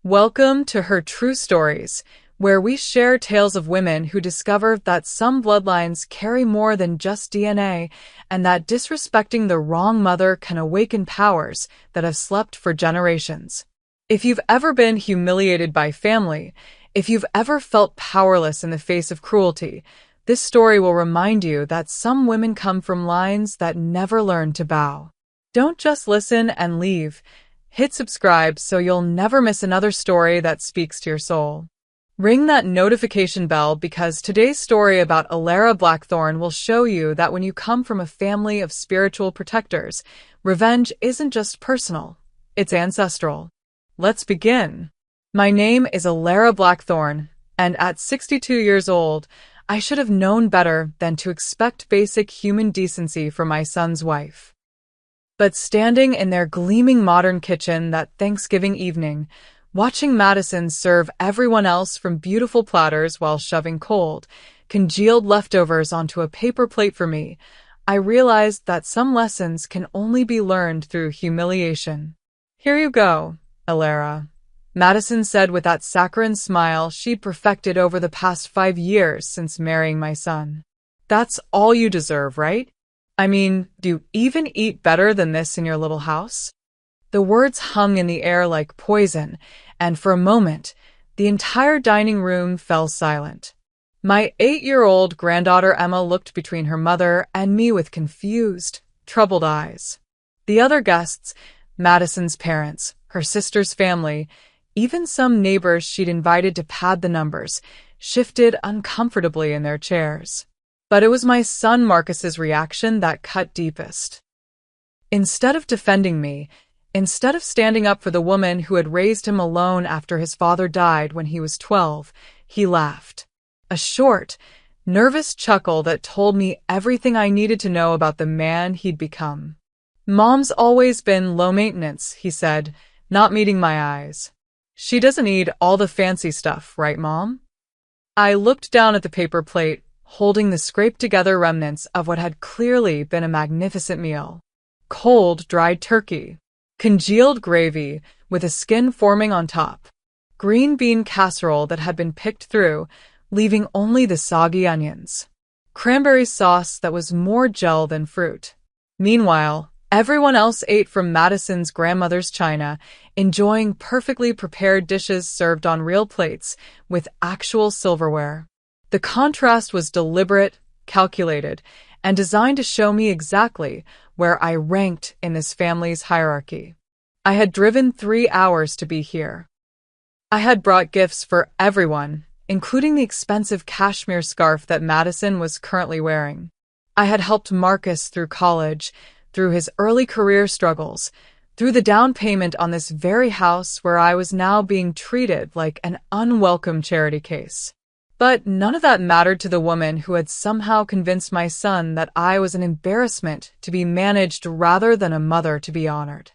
Welcome to Her True Stories, where we share tales of women who discover that some bloodlines carry more than just DNA and that disrespecting the wrong mother can awaken powers that have slept for generations. If you've ever been humiliated by family, if you've ever felt powerless in the face of cruelty, this story will remind you that some women come from lines that never learn to bow. Don't just listen and leave. Hit subscribe so you'll never miss another story that speaks to your soul. Ring that notification bell because today's story about Alara Blackthorn will show you that when you come from a family of spiritual protectors, revenge isn't just personal, it's ancestral. Let's begin. My name is Alara Blackthorn, and at 62 years old, I should have known better than to expect basic human decency from my son's wife. But standing in their gleaming modern kitchen that Thanksgiving evening, watching Madison serve everyone else from beautiful platters while shoving cold, congealed leftovers onto a paper plate for me, I realized that some lessons can only be learned through humiliation. "Here you go, Alara," Madison said with that saccharine smile she'd perfected over the past 5 years since marrying my son. "That's all you deserve, right? I mean, do you even eat better than this in your little house?" The words hung in the air like poison, and for a moment, the entire dining room fell silent. My 8-year-old granddaughter Emma looked between her mother and me with confused, troubled eyes. The other guests, Madison's parents, her sister's family, even some neighbors she'd invited to pad the numbers, shifted uncomfortably in their chairs. But it was my son Marcus's reaction that cut deepest. Instead of defending me, instead of standing up for the woman who had raised him alone after his father died when he was 12, he laughed. A short, nervous chuckle that told me everything I needed to know about the man he'd become. "Mom's always been low maintenance," he said, not meeting my eyes. "She doesn't need all the fancy stuff, right, Mom?" I looked down at the paper plate, holding the scraped-together remnants of what had clearly been a magnificent meal. Cold, dried turkey, congealed gravy with a skin forming on top, green bean casserole that had been picked through, leaving only the soggy onions, cranberry sauce that was more gel than fruit. Meanwhile, everyone else ate from Madison's grandmother's china, enjoying perfectly prepared dishes served on real plates with actual silverware. The contrast was deliberate, calculated, and designed to show me exactly where I ranked in this family's hierarchy. I had driven 3 hours to be here. I had brought gifts for everyone, including the expensive cashmere scarf that Madison was currently wearing. I had helped Marcus through college, through his early career struggles, through the down payment on this very house where I was now being treated like an unwelcome charity case. But none of that mattered to the woman who had somehow convinced my son that I was an embarrassment to be managed rather than a mother to be honored.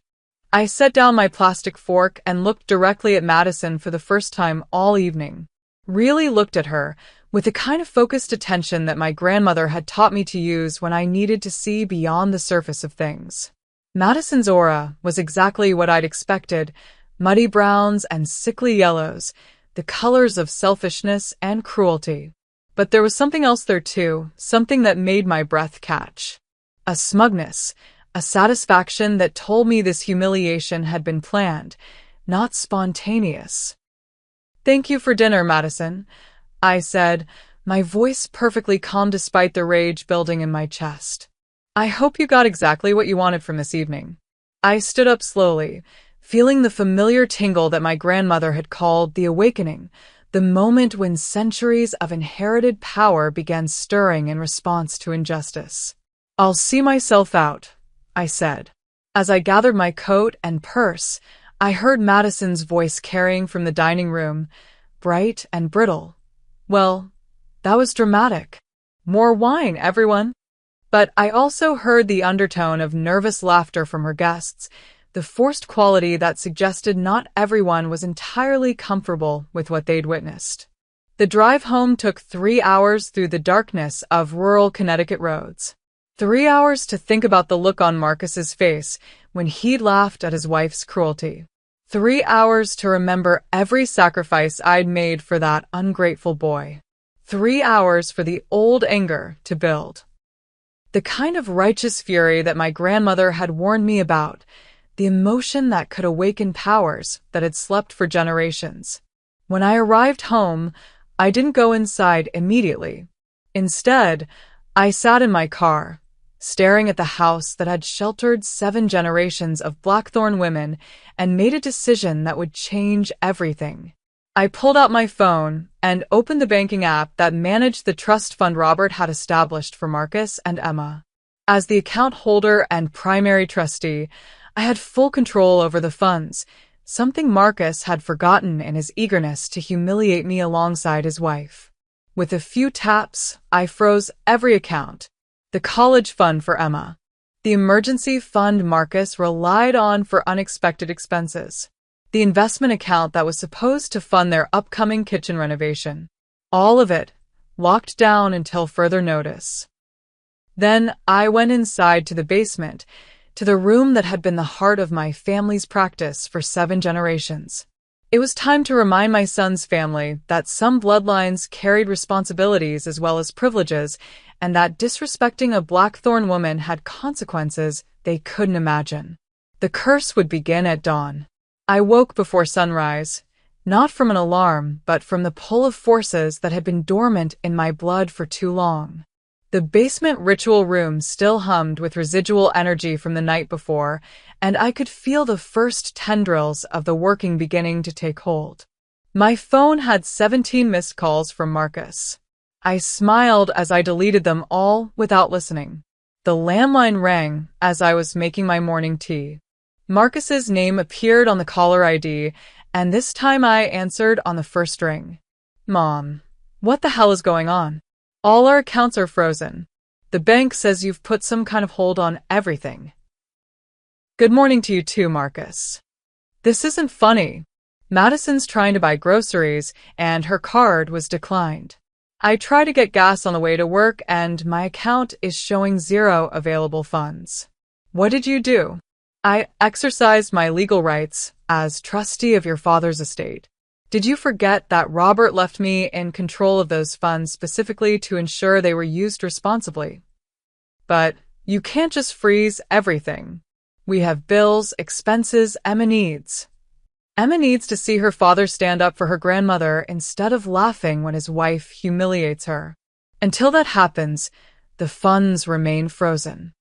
I set down my plastic fork and looked directly at Madison for the first time all evening. Really looked at her, with the kind of focused attention that my grandmother had taught me to use when I needed to see beyond the surface of things. Madison's aura was exactly what I'd expected, muddy browns and sickly yellows, the colors of selfishness and cruelty. But there was something else there too, something that made my breath catch. A smugness, a satisfaction that told me this humiliation had been planned, not spontaneous. "Thank you for dinner, Madison," I said, my voice perfectly calm despite the rage building in my chest. "I hope you got exactly what you wanted from this evening." I stood up slowly, feeling the familiar tingle that my grandmother had called the awakening, the moment when centuries of inherited power began stirring in response to injustice. "I'll see myself out," I said. As I gathered my coat and purse, I heard Madison's voice carrying from the dining room, bright and brittle. "Well, that was dramatic. More wine, everyone." But I also heard the undertone of nervous laughter from her guests, the forced quality that suggested not everyone was entirely comfortable with what they'd witnessed. The drive home took 3 hours through the darkness of rural Connecticut roads. 3 hours to think about the look on Marcus's face when he'd laughed at his wife's cruelty. 3 hours to remember every sacrifice I'd made for that ungrateful boy. 3 hours for the old anger to build. The kind of righteous fury that my grandmother had warned me about, the emotion that could awaken powers that had slept for generations. When I arrived home, I didn't go inside immediately. Instead, I sat in my car, staring at the house that had sheltered 7 generations of Blackthorn women and made a decision that would change everything. I pulled out my phone and opened the banking app that managed the trust fund Robert had established for Marcus and Emma. As the account holder and primary trustee, I had full control over the funds, something Marcus had forgotten in his eagerness to humiliate me alongside his wife. With a few taps, I froze every account. The college fund for Emma. The emergency fund Marcus relied on for unexpected expenses. The investment account that was supposed to fund their upcoming kitchen renovation. All of it locked down until further notice. Then I went inside to the basement, to the room that had been the heart of my family's practice for 7 generations. It was time to remind my son's family that some bloodlines carried responsibilities as well as privileges, and that disrespecting a Blackthorn woman had consequences they couldn't imagine. The curse would begin at dawn. I woke before sunrise, not from an alarm, but from the pull of forces that had been dormant in my blood for too long. The basement ritual room still hummed with residual energy from the night before, and I could feel the first tendrils of the working beginning to take hold. My phone had 17 missed calls from Marcus. I smiled as I deleted them all without listening. The landline rang as I was making my morning tea. Marcus's name appeared on the caller ID, and this time I answered on the first ring. Mom, what the hell is going on? All our accounts are frozen. The bank says you've put some kind of hold on everything. Good morning to you too, Marcus. This isn't funny. Madison's trying to buy groceries, and her card was declined. I try to get gas on the way to work, and my account is showing 0 available funds. What did you do? I exercised my legal rights as trustee of your father's estate. Did you forget that Robert left me in control of those funds specifically to ensure they were used responsibly? But you can't just freeze everything. We have bills, expenses, Emma needs. Emma needs to see her father stand up for her grandmother instead of laughing when his wife humiliates her. Until that happens, the funds remain frozen.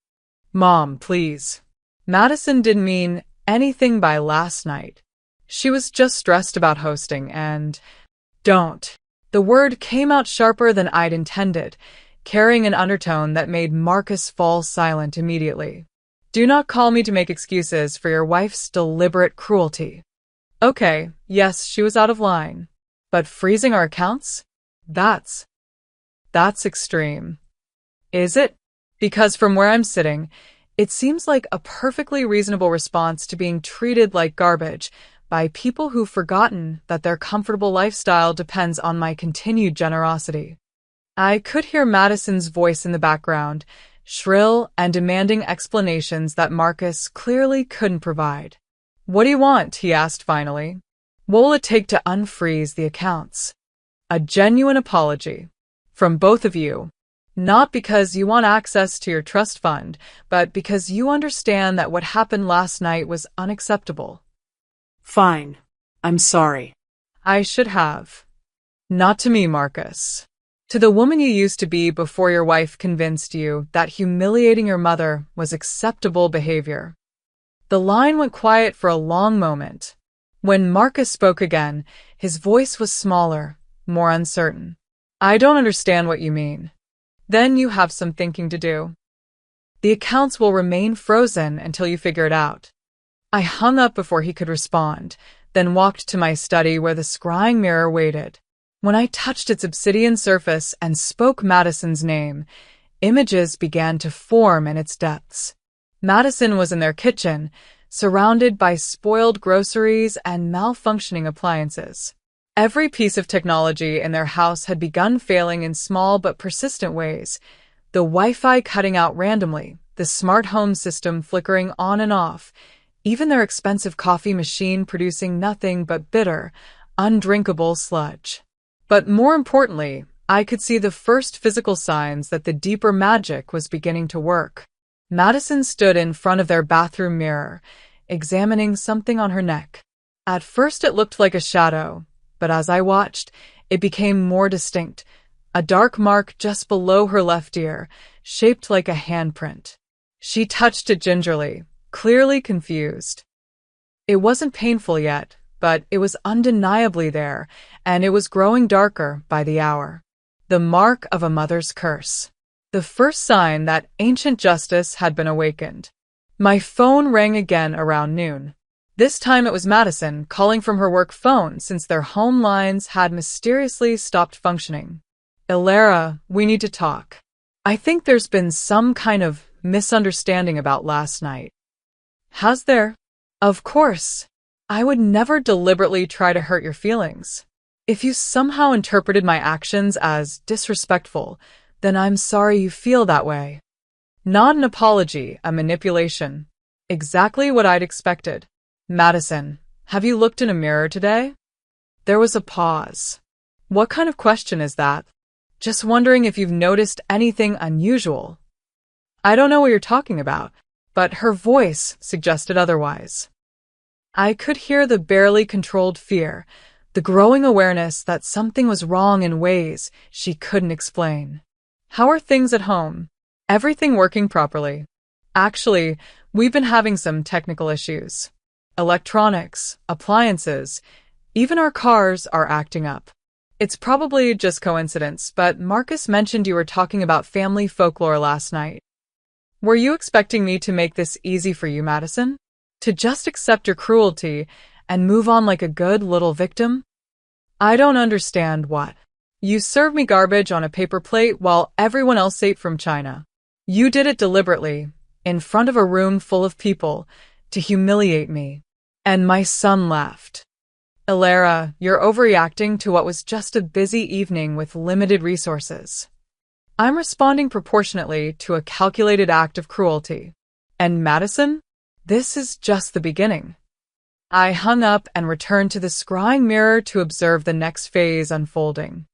Mom, please. Madison didn't mean anything by last night. She was just stressed about hosting and... Don't. The word came out sharper than I'd intended, carrying an undertone that made Marcus fall silent immediately. Do not call me to make excuses for your wife's deliberate cruelty. Okay, yes, she was out of line. But freezing our accounts? That's extreme. Is it? Because from where I'm sitting, it seems like a perfectly reasonable response to being treated like garbage by people who've forgotten that their comfortable lifestyle depends on my continued generosity. I could hear Madison's voice in the background, shrill and demanding explanations that Marcus clearly couldn't provide. What do you want? He asked finally. What will it take to unfreeze the accounts? A genuine apology. From both of you. Not because you want access to your trust fund, but because you understand that what happened last night was unacceptable. Fine. I'm sorry. I should have. Not to me, Marcus. To the woman you used to be before your wife convinced you that humiliating your mother was acceptable behavior. The line went quiet for a long moment. When Marcus spoke again, his voice was smaller, more uncertain. I don't understand what you mean. Then you have some thinking to do. The accounts will remain frozen until you figure it out. I hung up before he could respond, then walked to my study where the scrying mirror waited. When I touched its obsidian surface and spoke Madison's name, images began to form in its depths. Madison was in their kitchen, surrounded by spoiled groceries and malfunctioning appliances. Every piece of technology in their house had begun failing in small but persistent ways, the Wi-Fi cutting out randomly, the smart home system flickering on and off, even their expensive coffee machine producing nothing but bitter, undrinkable sludge. But more importantly, I could see the first physical signs that the deeper magic was beginning to work. Madison stood in front of their bathroom mirror, examining something on her neck. At first it looked like a shadow, but as I watched, it became more distinct, a dark mark just below her left ear, shaped like a handprint. She touched it gingerly, clearly confused. It wasn't painful yet, but it was undeniably there, and it was growing darker by the hour. The mark of a mother's curse. The first sign that ancient justice had been awakened. My phone rang again around noon. This time it was Madison calling from her work phone since their home lines had mysteriously stopped functioning. "Ilara, we need to talk. I think there's been some kind of misunderstanding about last night." "Has there?" "Of course. I would never deliberately try to hurt your feelings. If you somehow interpreted my actions as disrespectful, then I'm sorry you feel that way." Not an apology, a manipulation. Exactly what I'd expected. "Madison, have you looked in a mirror today?" There was a pause. "What kind of question is that?" "Just wondering if you've noticed anything unusual." "I don't know what you're talking about," but her voice suggested otherwise. I could hear the barely controlled fear, the growing awareness that something was wrong in ways she couldn't explain. "How are things at home? Everything working properly?" "Actually, we've been having some technical issues. Electronics, appliances, even our cars are acting up. It's probably just coincidence, but Marcus mentioned you were talking about family folklore last night. Were you expecting me to make this easy for you, Madison? To just accept your cruelty and move on like a good little victim?" "I don't understand what." "You served me garbage on a paper plate while everyone else ate from China. You did it deliberately, in front of a room full of people, to humiliate me." And my son laughed. "Ilara, you're overreacting to what was just a busy evening with limited resources. I'm responding proportionately to a calculated act of cruelty. And Madison, this is just the beginning." I hung up and returned to the scrying mirror to observe the next phase unfolding.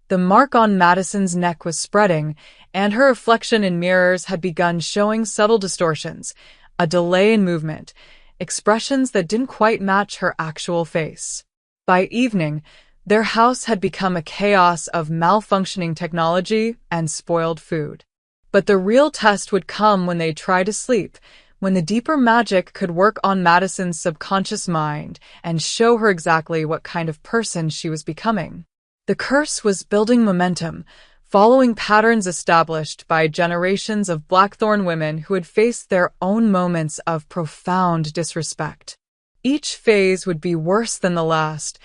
The mark on Madison's neck was spreading, and her reflection in mirrors had begun showing subtle distortions, a delay in movement, expressions that didn't quite match her actual face. By evening, their house had become a chaos of malfunctioning technology and spoiled food. But the real test would come when they tried to sleep, when the deeper magic could work on Madison's subconscious mind and show her exactly what kind of person she was becoming. The curse was building momentum, following patterns established by generations of Blackthorn women who had faced their own moments of profound disrespect. Each phase would be worse than the last,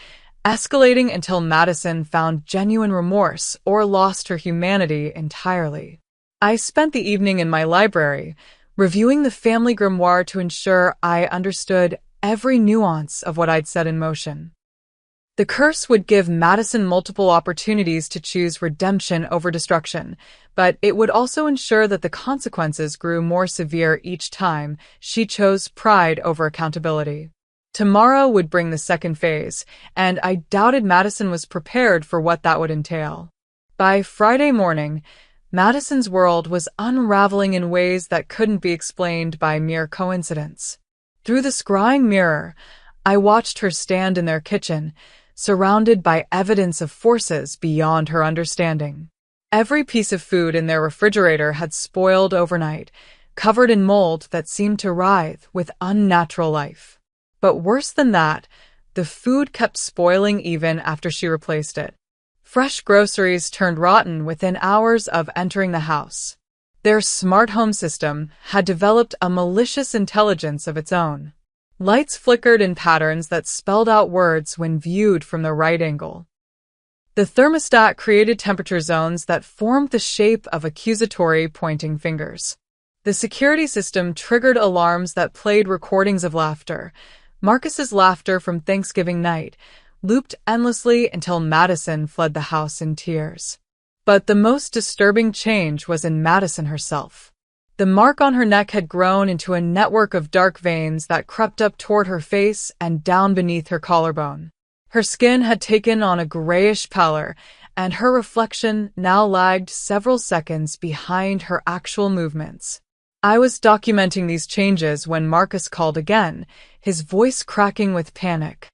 escalating until Madison found genuine remorse or lost her humanity entirely. I spent the evening in my library, reviewing the family grimoire to ensure I understood every nuance of what I'd set in motion. The curse would give Madison multiple opportunities to choose redemption over destruction, but it would also ensure that the consequences grew more severe each time she chose pride over accountability. Tomorrow would bring the second phase, and I doubted Madison was prepared for what that would entail. By Friday morning, Madison's world was unraveling in ways that couldn't be explained by mere coincidence. Through the scrying mirror, I watched her stand in their kitchen, surrounded by evidence of forces beyond her understanding. Every piece of food in their refrigerator had spoiled overnight, covered in mold that seemed to writhe with unnatural life. But worse than that, the food kept spoiling even after she replaced it. Fresh groceries turned rotten within hours of entering the house. Their smart home system had developed a malicious intelligence of its own. Lights flickered in patterns that spelled out words when viewed from the right angle. The thermostat created temperature zones that formed the shape of accusatory pointing fingers. The security system triggered alarms that played recordings of laughter. Marcus's laughter from Thanksgiving night looped endlessly until Madison fled the house in tears. But the most disturbing change was in Madison herself. The mark on her neck had grown into a network of dark veins that crept up toward her face and down beneath her collarbone. Her skin had taken on a grayish pallor, and her reflection now lagged several seconds behind her actual movements. I was documenting these changes when Marcus called again, his voice cracking with panic.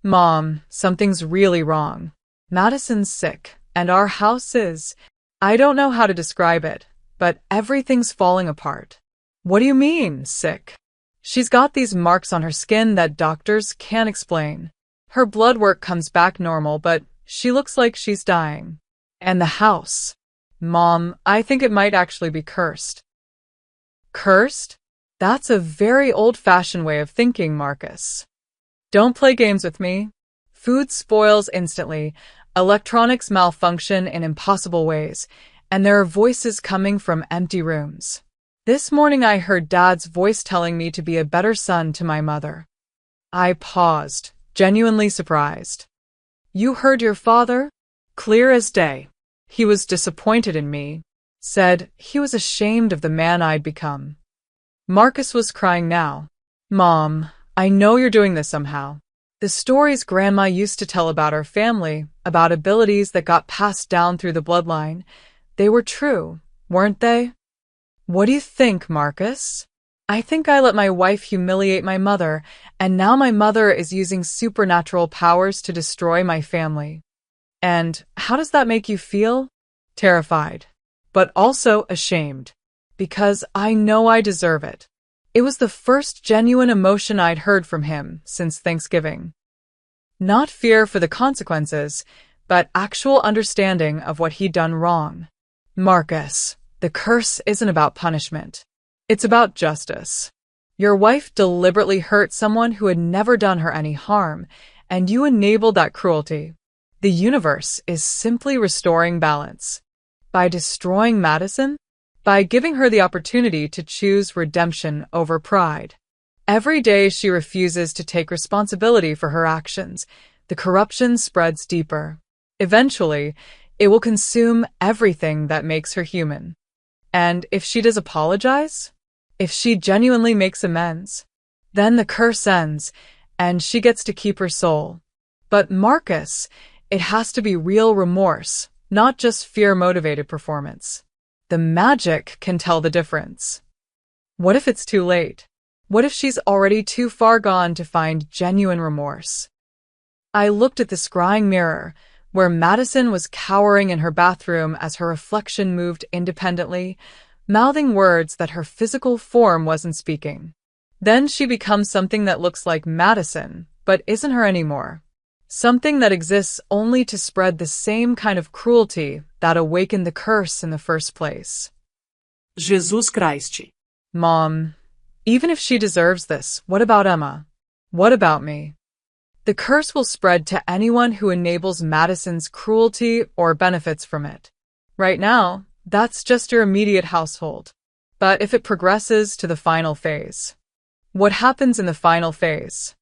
"Mom, something's really wrong. Madison's sick, and our house is... I don't know how to describe it, but everything's falling apart." "What do you mean, sick?" "She's got these marks on her skin that doctors can't explain. Her blood work comes back normal, but she looks like she's dying. And the house. Mom, I think it might actually be cursed." "Cursed? That's a very old-fashioned way of thinking, Marcus. Don't play games with me. Food spoils instantly, electronics malfunction in impossible ways, and there are voices coming from empty rooms. This morning I heard Dad's voice telling me to be a better son to my mother." I paused, genuinely surprised. "You heard your father?" "Clear as day. He was disappointed in me. Said he was ashamed of the man I'd become." Marcus was crying now. "Mom, I know you're doing this somehow. The stories Grandma used to tell about our family, about abilities that got passed down through the bloodline, they were true, weren't they?" "What do you think, Marcus?" "I think I let my wife humiliate my mother, and now my mother is using supernatural powers to destroy my family." "And how does that make you feel?" "Terrified, but also ashamed, because I know I deserve it." It was the first genuine emotion I'd heard from him since Thanksgiving. Not fear for the consequences, but actual understanding of what he'd done wrong. "Marcus, the curse isn't about punishment. It's about justice. Your wife deliberately hurt someone who had never done her any harm, and you enabled that cruelty. The universe is simply restoring balance. By destroying Madison, by giving her the opportunity to choose redemption over pride. Every day she refuses to take responsibility for her actions, the corruption spreads deeper. Eventually, it will consume everything that makes her human. And if she does apologize, if she genuinely makes amends, then the curse ends, and she gets to keep her soul. But Marcus, it has to be real remorse, not just fear-motivated performance. The magic can tell the difference. What if it's too late? What if she's already too far gone to find genuine remorse? I looked at the scrying mirror, where Madison was cowering in her bathroom as her reflection moved independently, mouthing words that her physical form wasn't speaking. Then she becomes something that looks like Madison, but isn't her anymore. Something that exists only to spread the same kind of cruelty that awakened the curse in the first place. Jesus Christ. Mom, even if she deserves this, what about Emma? What about me? The curse will spread to anyone who enables Madison's cruelty or benefits from it. Right now, that's just your immediate household. But if it progresses to the final phase, what happens in the final phase?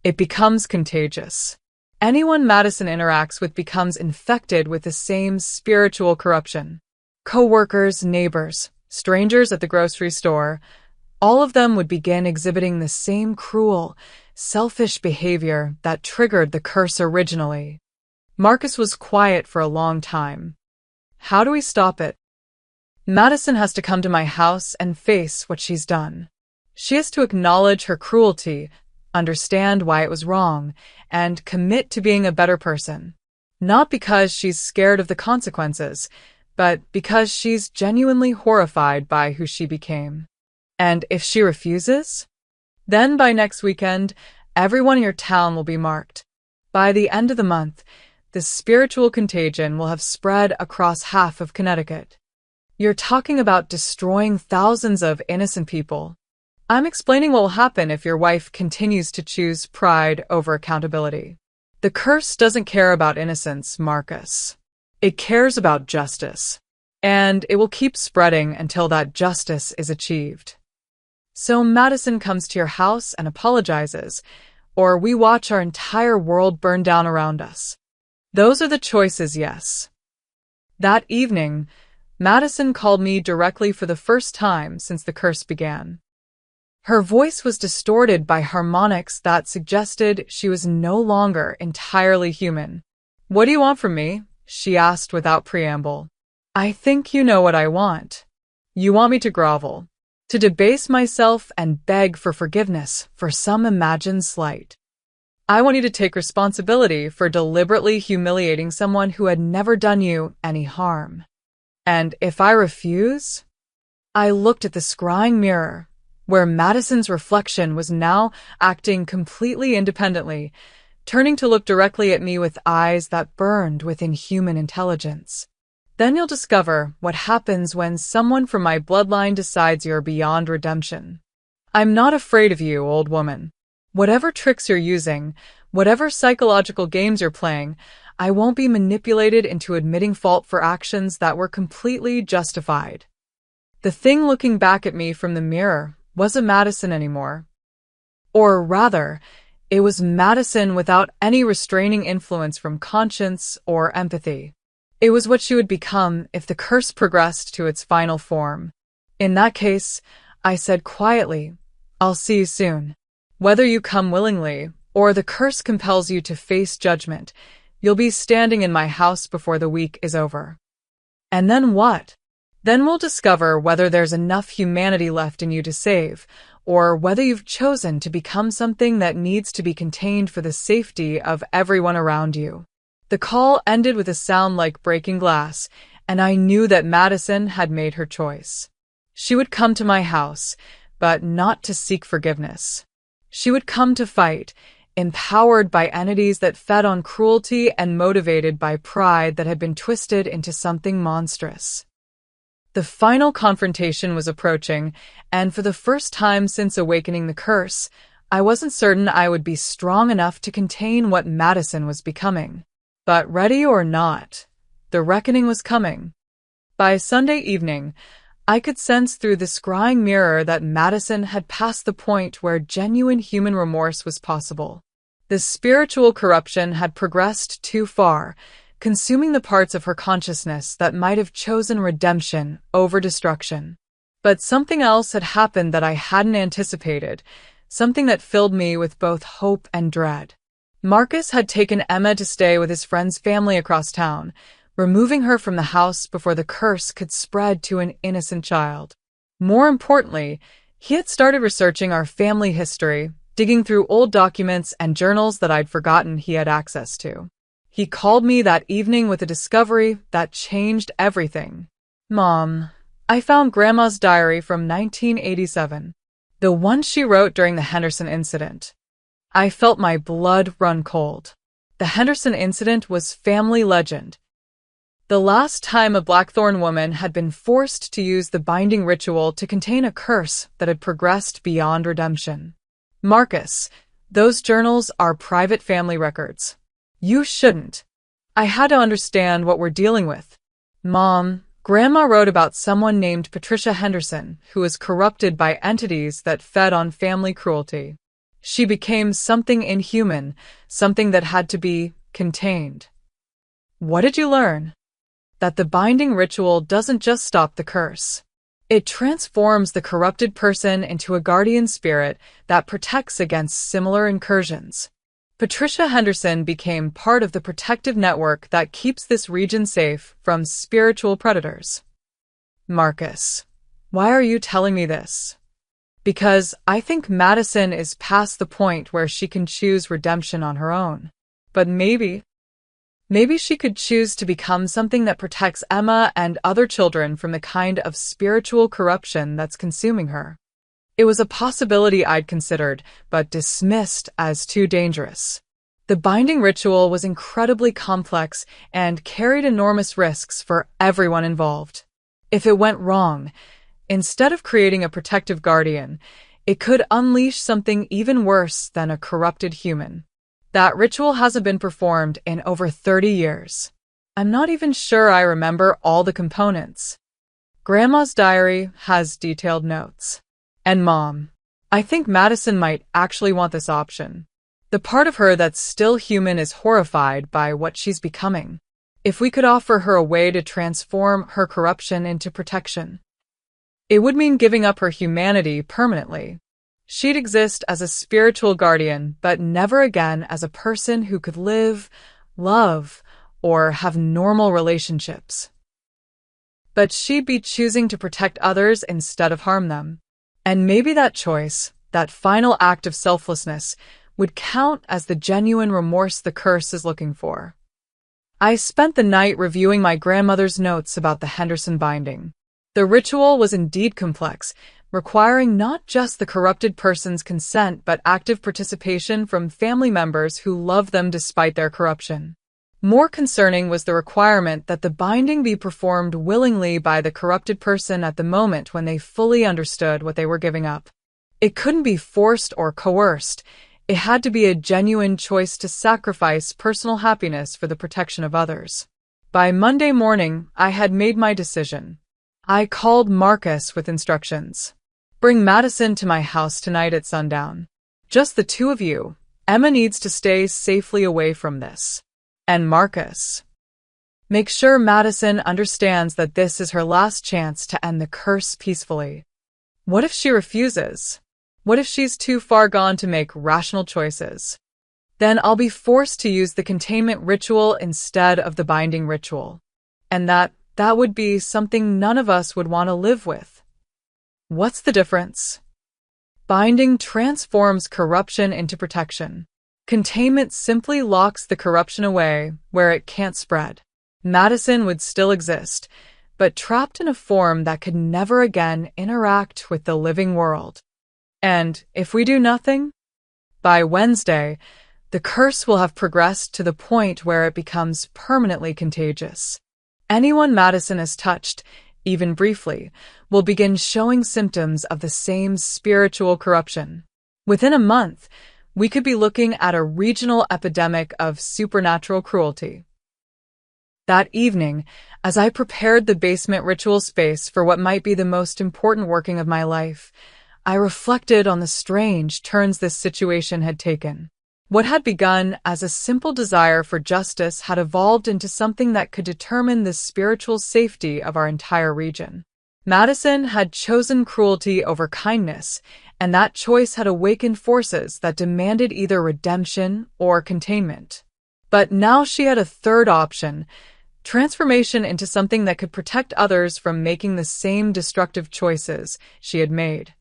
It becomes contagious. Anyone Madison interacts with becomes infected with the same spiritual corruption. Co-workers, neighbors, strangers at the grocery store, all of them would begin exhibiting the same cruel, selfish behavior that triggered the curse originally. Marcus was quiet for a long time. How do we stop it? Madison has to come to my house and face what she's done. She has to acknowledge her cruelty, understand why it was wrong, and commit to being a better person. Not because she's scared of the consequences, but because she's genuinely horrified by who she became. And if she refuses, then by next weekend, everyone in your town will be marked. By the end of the month, the spiritual contagion will have spread across half of Connecticut. You're talking about destroying thousands of innocent people. I'm explaining what will happen if your wife continues to choose pride over accountability. The curse doesn't care about innocence, Marcus. It cares about justice. And it will keep spreading until that justice is achieved. So Madison comes to your house and apologizes, or we watch our entire world burn down around us. Those are the choices, yes. That evening, Madison called me directly for the first time since the curse began. Her voice was distorted by harmonics that suggested she was no longer entirely human. "What do you want from me?" she asked without preamble. "I think you know what I want. You want me to grovel, to debase myself and beg for forgiveness for some imagined slight. I want you to take responsibility for deliberately humiliating someone who had never done you any harm. And if I refuse?" I looked at the scrying mirror, where Madison's reflection was now acting completely independently, turning to look directly at me with eyes that burned with inhuman intelligence. "Then you'll discover what happens when someone from my bloodline decides you're beyond redemption. I'm not afraid of you, old woman. Whatever tricks you're using, whatever psychological games you're playing, I won't be manipulated into admitting fault for actions that were completely justified." The thing looking back at me from the mirror wasn't Madison anymore. Or rather, it was Madison without any restraining influence from conscience or empathy. It was what she would become if the curse progressed to its final form. "In that case," I said quietly, "I'll see you soon. Whether you come willingly or the curse compels you to face judgment, you'll be standing in my house before the week is over." "And then what?" "Then we'll discover whether there's enough humanity left in you to save, or whether you've chosen to become something that needs to be contained for the safety of everyone around you." The call ended with a sound like breaking glass, and I knew that Madison had made her choice. She would come to my house, but not to seek forgiveness. She would come to fight, empowered by entities that fed on cruelty and motivated by pride that had been twisted into something monstrous. The final confrontation was approaching, and for the first time since awakening the curse, I wasn't certain I would be strong enough to contain what Madison was becoming. But ready or not, the reckoning was coming. By Sunday evening, I could sense through the scrying mirror that Madison had passed the point where genuine human remorse was possible. The spiritual corruption had progressed too far, consuming the parts of her consciousness that might have chosen redemption over destruction. But something else had happened that I hadn't anticipated, something that filled me with both hope and dread. Marcus had taken Emma to stay with his friend's family across town, removing her from the house before the curse could spread to an innocent child. More importantly, he had started researching our family history, digging through old documents and journals that I'd forgotten he had access to. He called me that evening with a discovery that changed everything. "Mom, I found Grandma's diary from 1987, the one she wrote during the Henderson incident." I felt my blood run cold. The Henderson incident was family legend. The last time a Blackthorn woman had been forced to use the binding ritual to contain a curse that had progressed beyond redemption. "Marcus, those journals are private family records. You shouldn't." I had to understand what we're dealing with. "Mom, Grandma wrote about someone named Patricia Henderson who was corrupted by entities that fed on family cruelty. She became something inhuman, something that had to be contained." "What did you learn?" "That the binding ritual doesn't just stop the curse. It transforms the corrupted person into a guardian spirit that protects against similar incursions. Patricia Henderson became part of the protective network that keeps this region safe from spiritual predators." "Marcus, why are you telling me this?" "Because I think Madison is past the point where she can choose redemption on her own. But maybe she could choose to become something that protects Emma and other children from the kind of spiritual corruption that's consuming her." It was a possibility I'd considered, but dismissed as too dangerous. The binding ritual was incredibly complex and carried enormous risks for everyone involved. If it went wrong, instead of creating a protective guardian, it could unleash something even worse than a corrupted human. That ritual hasn't been performed in over 30 years. I'm not even sure I remember all the components. Grandma's diary has detailed notes. And Mom, I think Madison might actually want this option. The part of her that's still human is horrified by what she's becoming. if we could offer her a way to transform her corruption into protection. It would mean giving up her humanity permanently. She'd exist as a spiritual guardian, but never again as a person who could live, love, or have normal relationships. But she'd be choosing to protect others instead of harm them. And maybe that choice, that final act of selflessness, would count as the genuine remorse the curse is looking for. I spent the night reviewing my grandmother's notes about the Henderson binding. The ritual was indeed complex, requiring not just the corrupted person's consent but active participation from family members who loved them despite their corruption. More concerning was the requirement that the binding be performed willingly by the corrupted person at the moment when they fully understood what they were giving up. It couldn't be forced or coerced. It had to be a genuine choice to sacrifice personal happiness for the protection of others. By Monday morning, I had made my decision. I called Marcus with instructions. Bring Madison to my house tonight at sundown. Just the two of you. Emma needs to stay safely away from this. And Marcus. Make sure Madison understands that this is her last chance to end the curse peacefully. What if she refuses? What if she's too far gone to make rational choices? Then I'll be forced to use the containment ritual instead of the binding ritual. And that would be something none of us would want to live with. What's the difference? Binding transforms corruption into protection. Containment simply locks the corruption away where it can't spread. Madison would still exist, but trapped in a form that could never again interact with the living world. And if we do nothing, by Wednesday, the curse will have progressed to the point where it becomes permanently contagious. Anyone Madison has touched, even briefly, will begin showing symptoms of the same spiritual corruption. Within a month, we could be looking at a regional epidemic of supernatural cruelty. That evening, as I prepared the basement ritual space for what might be the most important working of my life, I reflected on the strange turns this situation had taken. What had begun as a simple desire for justice had evolved into something that could determine the spiritual safety of our entire region. Madison had chosen cruelty over kindness, and that choice had awakened forces that demanded either redemption or containment. But now she had a third option, transformation into something that could protect others from making the same destructive choices she had made.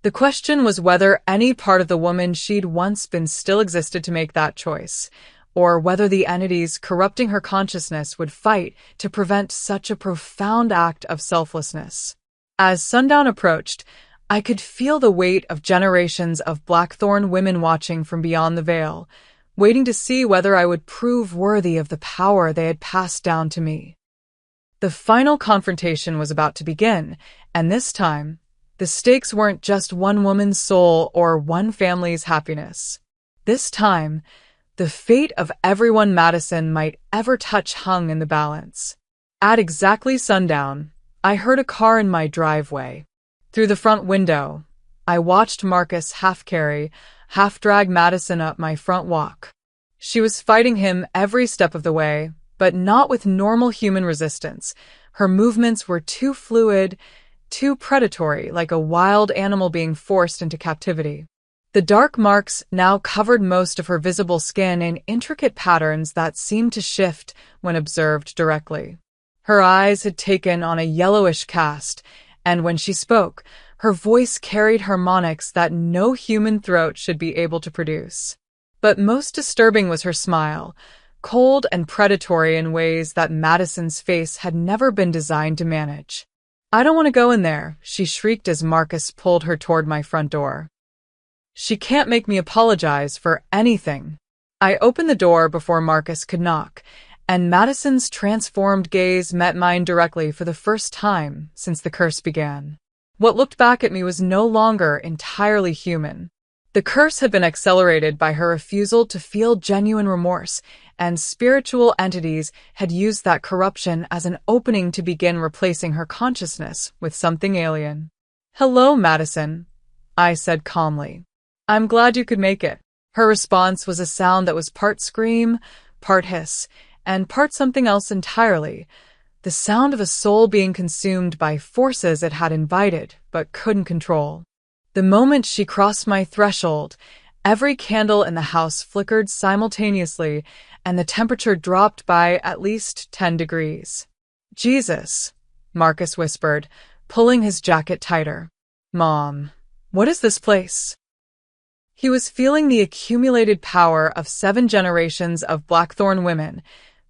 The question was whether any part of the woman she'd once been still existed to make that choice, or whether the entities corrupting her consciousness would fight to prevent such a profound act of selflessness. As sundown approached, I could feel the weight of generations of Blackthorn women watching from beyond the veil, waiting to see whether I would prove worthy of the power they had passed down to me. The final confrontation was about to begin, and this time, the stakes weren't just one woman's soul or one family's happiness. This time, the fate of everyone Madison might ever touch hung in the balance. At exactly sundown, I heard a car in my driveway. Through the front window, I watched Marcus half-carry, half-drag Madison up my front walk. She was fighting him every step of the way, but not with normal human resistance. Her movements were too fluid, too predatory, like a wild animal being forced into captivity. The dark marks now covered most of her visible skin in intricate patterns that seemed to shift when observed directly. Her eyes had taken on a yellowish cast, and when she spoke, her voice carried harmonics that no human throat should be able to produce. But most disturbing was her smile, cold and predatory in ways that Madison's face had never been designed to manage. "I don't want to go in there," she shrieked as Marcus pulled her toward my front door. "She can't make me apologize for anything." I opened the door before Marcus could knock, and Madison's transformed gaze met mine directly for the first time since the curse began. What looked back at me was no longer entirely human. The curse had been accelerated by her refusal to feel genuine remorse, and spiritual entities had used that corruption as an opening to begin replacing her consciousness with something alien. "Hello, Madison," I said calmly. "I'm glad you could make it." Her response was a sound that was part scream, part hiss, and part something else entirely, the sound of a soul being consumed by forces it had invited but couldn't control. The moment she crossed my threshold, every candle in the house flickered simultaneously, and the temperature dropped by at least 10 degrees. "Jesus," Marcus whispered, pulling his jacket tighter. "Mom, what is this place?" He was feeling the accumulated power of 7 generations of Blackthorn women,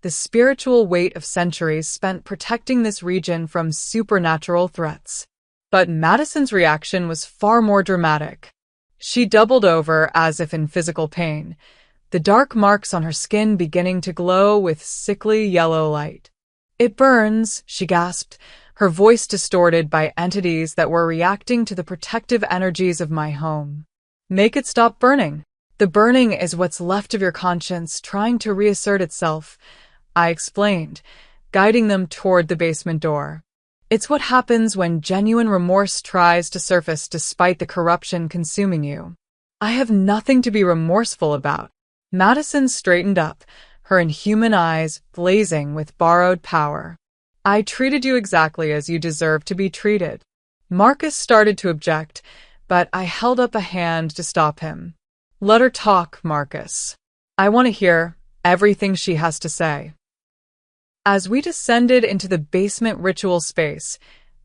the spiritual weight of centuries spent protecting this region from supernatural threats. But Madison's reaction was far more dramatic. She doubled over as if in physical pain, the dark marks on her skin beginning to glow with sickly yellow light. "It burns," she gasped, her voice distorted by entities that were reacting to the protective energies of my home. "Make it stop burning. The burning is what's left of your conscience trying to reassert itself," I explained, guiding them toward the basement door. "It's what happens when genuine remorse tries to surface despite the corruption consuming you." "I have nothing to be remorseful about." Madison straightened up, her inhuman eyes blazing with borrowed power. "I treated you exactly as you deserve to be treated." Marcus started to object, but I held up a hand to stop him. "Let her talk, Marcus. I want to hear everything she has to say." As we descended into the basement ritual space,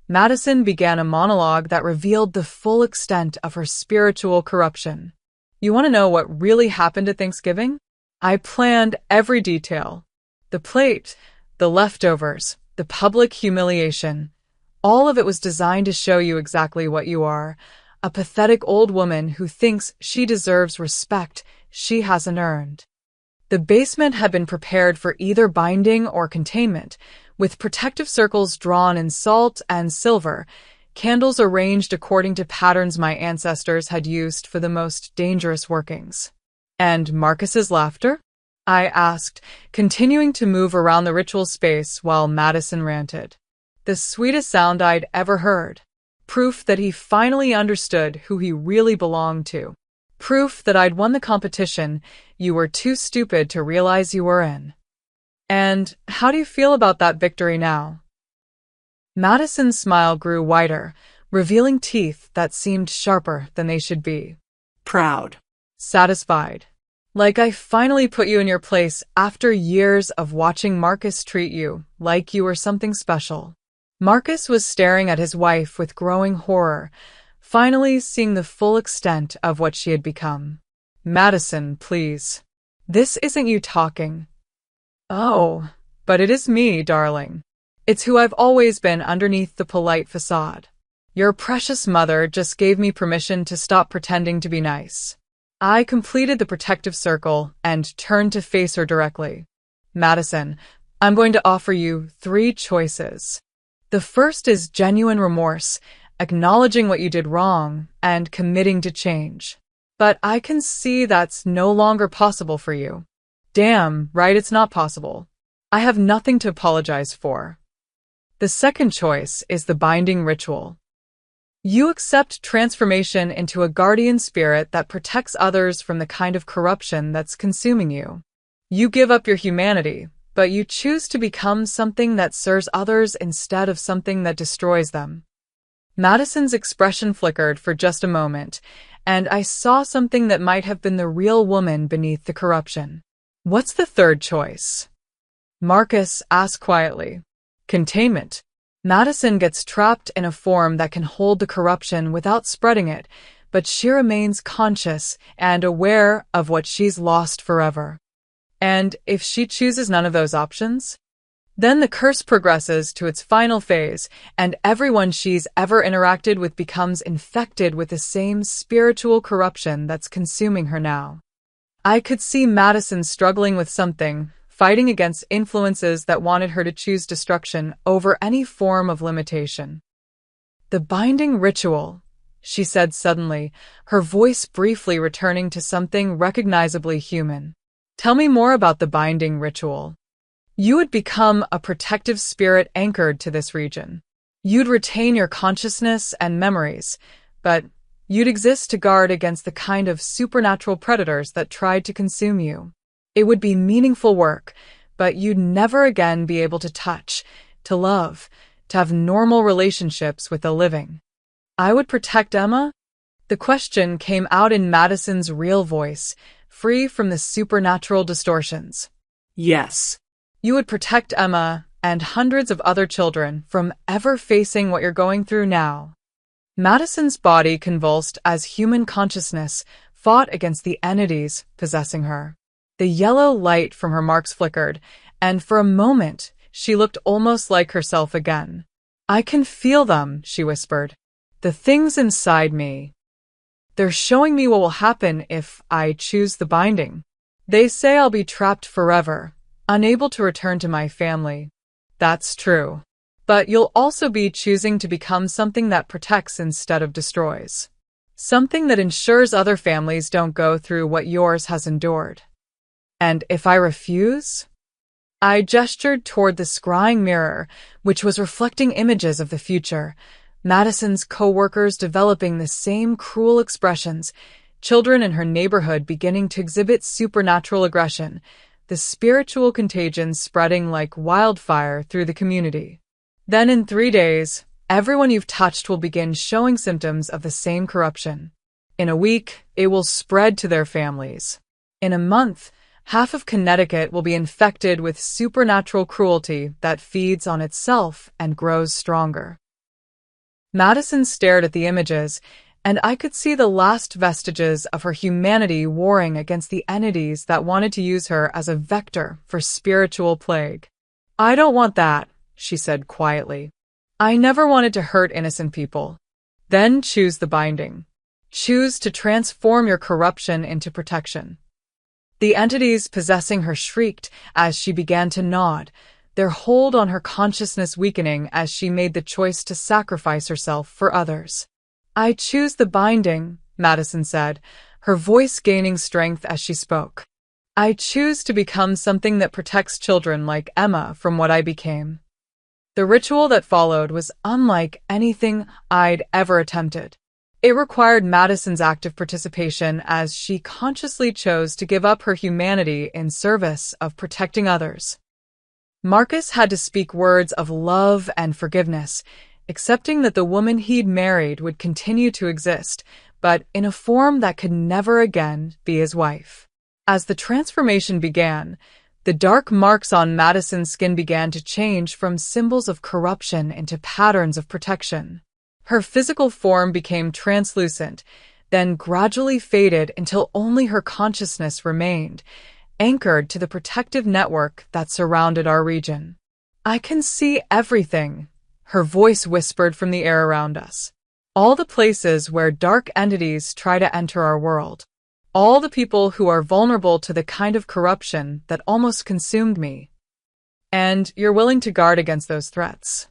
Madison began a monologue that revealed the full extent of her spiritual corruption. "You want to know what really happened at Thanksgiving? I planned every detail. The plate, the leftovers, the public humiliation. All of it was designed to show you exactly what you are, a pathetic old woman who thinks she deserves respect she hasn't earned." The basement had been prepared for either binding or containment, with protective circles drawn in salt and silver, candles arranged according to patterns my ancestors had used for the most dangerous workings. "And Marcus's laughter?" I asked, continuing to move around the ritual space while Madison ranted. "The sweetest sound I'd ever heard. Proof that he finally understood who he really belonged to. Proof that I'd won the competition you were too stupid to realize you were in." "And how do you feel about that victory now?" Madison's smile grew wider, revealing teeth that seemed sharper than they should be. Proud. Satisfied. Like I finally put you in your place after years of watching Marcus treat you like you were something special. Marcus was staring at his wife with growing horror, finally seeing the full extent of what she had become. "Madison, please. This isn't you talking." "Oh, but it is me, darling. It's who I've always been underneath the polite facade. Your precious mother just gave me permission to stop pretending to be nice." I completed the protective circle and turned to face her directly. "Madison, I'm going to offer you 3 choices. The first is genuine remorse, acknowledging what you did wrong, and committing to change. But I can see that's no longer possible for you." "Damn right it's not possible. I have nothing to apologize for." The second choice is the binding ritual. You accept transformation into a guardian spirit that protects others from the kind of corruption that's consuming you. You give up your humanity, but you choose to become something that serves others instead of something that destroys them. Madison's expression flickered for just a moment, and I saw something that might have been the real woman beneath the corruption. "What's the third choice?" Marcus asked quietly. "Containment. Madison gets trapped in a form that can hold the corruption without spreading it, but she remains conscious and aware of what she's lost forever. And if she chooses none of those options, then the curse progresses to its final phase, and everyone she's ever interacted with becomes infected with the same spiritual corruption that's consuming her now." I could see Madison struggling with something, fighting against influences that wanted her to choose destruction over any form of limitation. "The binding ritual," she said suddenly, her voice briefly returning to something recognizably human. "Tell me more about the binding ritual." "You would become a protective spirit anchored to this region. You'd retain your consciousness and memories, but you'd exist to guard against the kind of supernatural predators that tried to consume you. It would be meaningful work, but you'd never again be able to touch, to love, to have normal relationships with the living. I would protect Emma? The question came out in Madison's real voice, free from the supernatural distortions. Yes. You would protect Emma and hundreds of other children from ever facing what you're going through now. Madison's body convulsed as human consciousness fought against the entities possessing her. The yellow light from her marks flickered, and for a moment she looked almost like herself again. I can feel them, she whispered. The things inside me. They're showing me what will happen if I choose the binding. They say I'll be trapped forever, unable to return to my family. That's true. But you'll also be choosing to become something that protects instead of destroys. Something that ensures other families don't go through what yours has endured. And if I refuse? I gestured toward the scrying mirror, which was reflecting images of the future. Madison's co-workers developing the same cruel expressions, children in her neighborhood beginning to exhibit supernatural aggression, the spiritual contagion spreading like wildfire through the community. Then in 3 days, everyone you've touched will begin showing symptoms of the same corruption. In a week, it will spread to their families. In a month, half of Connecticut will be infected with supernatural cruelty that feeds on itself and grows stronger. Madison stared at the images, and I could see the last vestiges of her humanity warring against the entities that wanted to use her as a vector for spiritual plague. I don't want that, she said quietly. I never wanted to hurt innocent people. Then choose the binding. Choose to transform your corruption into protection. The entities possessing her shrieked as she began to nod, their hold on her consciousness weakening as she made the choice to sacrifice herself for others. I choose the binding, Madison said, her voice gaining strength as she spoke. I choose to become something that protects children like Emma from what I became. The ritual that followed was unlike anything I'd ever attempted. It required Madison's active participation as she consciously chose to give up her humanity in service of protecting others. Marcus had to speak words of love and forgiveness, accepting that the woman he'd married would continue to exist, but in a form that could never again be his wife. As the transformation began, the dark marks on Madison's skin began to change from symbols of corruption into patterns of protection. Her physical form became translucent, then gradually faded until only her consciousness remained, anchored to the protective network that surrounded our region. I can see everything, her voice whispered from the air around us. All the places where dark entities try to enter our world. All the people who are vulnerable to the kind of corruption that almost consumed me. And you're willing to guard against those threats.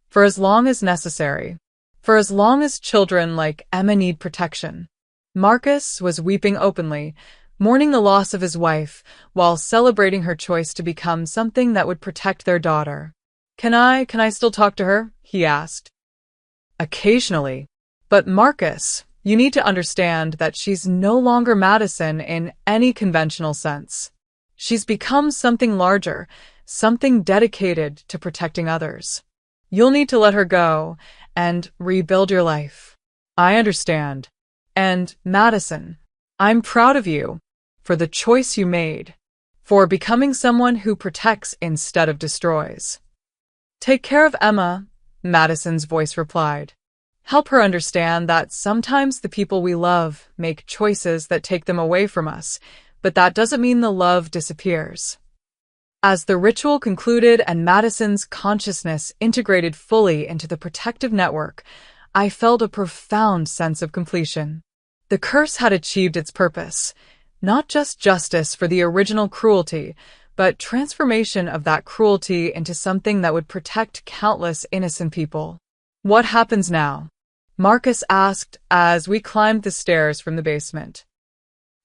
For as long as necessary. For as long as children like Emma need protection. Marcus was weeping openly, mourning the loss of his wife, while celebrating her choice to become something that would protect their daughter. Can I still talk to her? He asked. Occasionally. But Marcus, you need to understand that she's no longer Madison in any conventional sense. She's become something larger, something dedicated to protecting others. You'll need to let her go and rebuild your life. I understand. And, Madison, I'm proud of you for the choice you made, for becoming someone who protects instead of destroys. Take care of Emma, Madison's voice replied. Help her understand that sometimes the people we love make choices that take them away from us, but that doesn't mean the love disappears. As the ritual concluded and Madison's consciousness integrated fully into the protective network, I felt a profound sense of completion. The curse had achieved its purpose, not just justice for the original cruelty, but transformation of that cruelty into something that would protect countless innocent people. What happens now? Marcus asked as we climbed the stairs from the basement.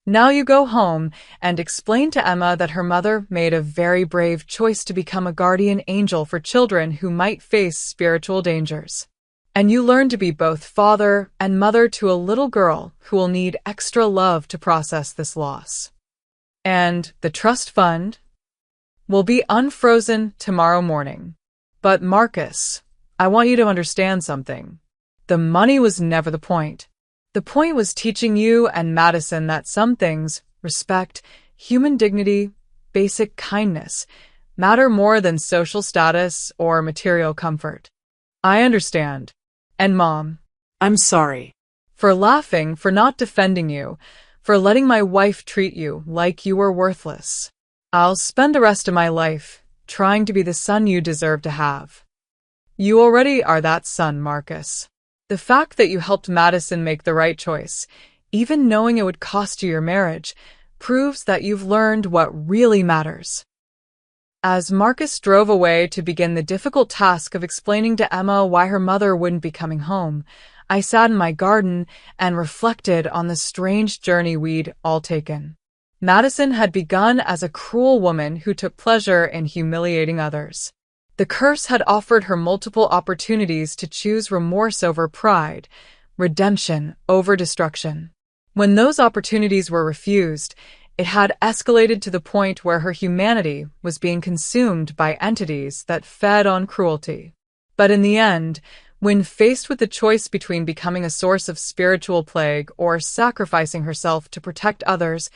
Now you go home and explain to Emma that her mother made a very brave choice to become a guardian angel for children who might face spiritual dangers. And you learn to be both father and mother to a little girl who will need extra love to process this loss. And the trust fund? will be unfrozen tomorrow morning. But Marcus, I want you to understand something. The money was never the point. The point was teaching you and Madison that some things, respect, human dignity, basic kindness, matter more than social status or material comfort. I understand. And Mom, I'm sorry. for laughing, for not defending you, for letting my wife treat you like you were worthless. I'll spend the rest of my life trying to be the son you deserve to have. You already are that son, Marcus. The fact that you helped Madison make the right choice, even knowing it would cost you your marriage, proves that you've learned what really matters. As Marcus drove away to begin the difficult task of explaining to Emma why her mother wouldn't be coming home, I sat in my garden and reflected on the strange journey we'd all taken. Madison had begun as a cruel woman who took pleasure in humiliating others. The curse had offered her multiple opportunities to choose remorse over pride, redemption over destruction. When those opportunities were refused, it had escalated to the point where her humanity was being consumed by entities that fed on cruelty. But in the end, when faced with the choice between becoming a source of spiritual plague or sacrificing herself to protect others,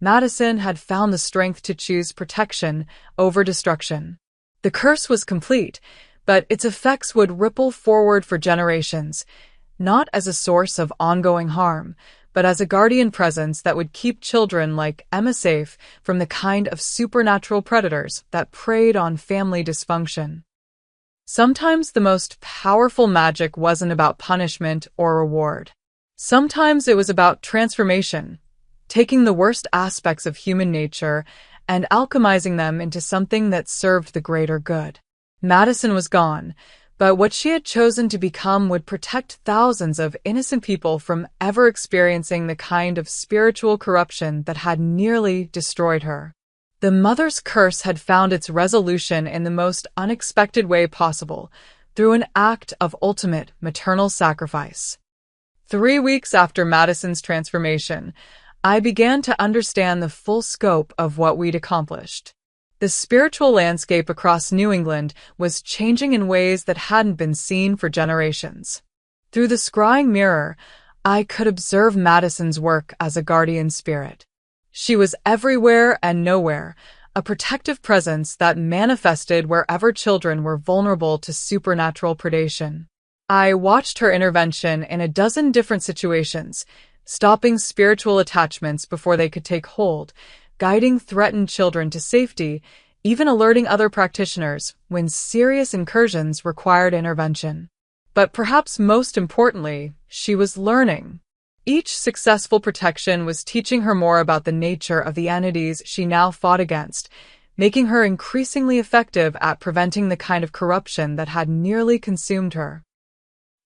Madison had found the strength to choose protection over destruction. The curse was complete, but its effects would ripple forward for generations, not as a source of ongoing harm, but as a guardian presence that would keep children like Emma safe from the kind of supernatural predators that preyed on family dysfunction. Sometimes the most powerful magic wasn't about punishment or reward. Sometimes it was about transformation, taking the worst aspects of human nature and alchemizing them into something that served the greater good. Madison was gone, but what she had chosen to become would protect thousands of innocent people from ever experiencing the kind of spiritual corruption that had nearly destroyed her. The mother's curse had found its resolution in the most unexpected way possible, through an act of ultimate maternal sacrifice. 3 weeks after Madison's transformation, I began to understand the full scope of what we'd accomplished. The spiritual landscape across New England was changing in ways that hadn't been seen for generations. Through the scrying mirror, I could observe Madison's work as a guardian spirit. She was everywhere and nowhere, a protective presence that manifested wherever children were vulnerable to supernatural predation. I watched her intervention in a dozen different situations, stopping spiritual attachments before they could take hold, guiding threatened children to safety, even alerting other practitioners when serious incursions required intervention. But perhaps most importantly, she was learning. Each successful protection was teaching her more about the nature of the entities she now fought against, making her increasingly effective at preventing the kind of corruption that had nearly consumed her.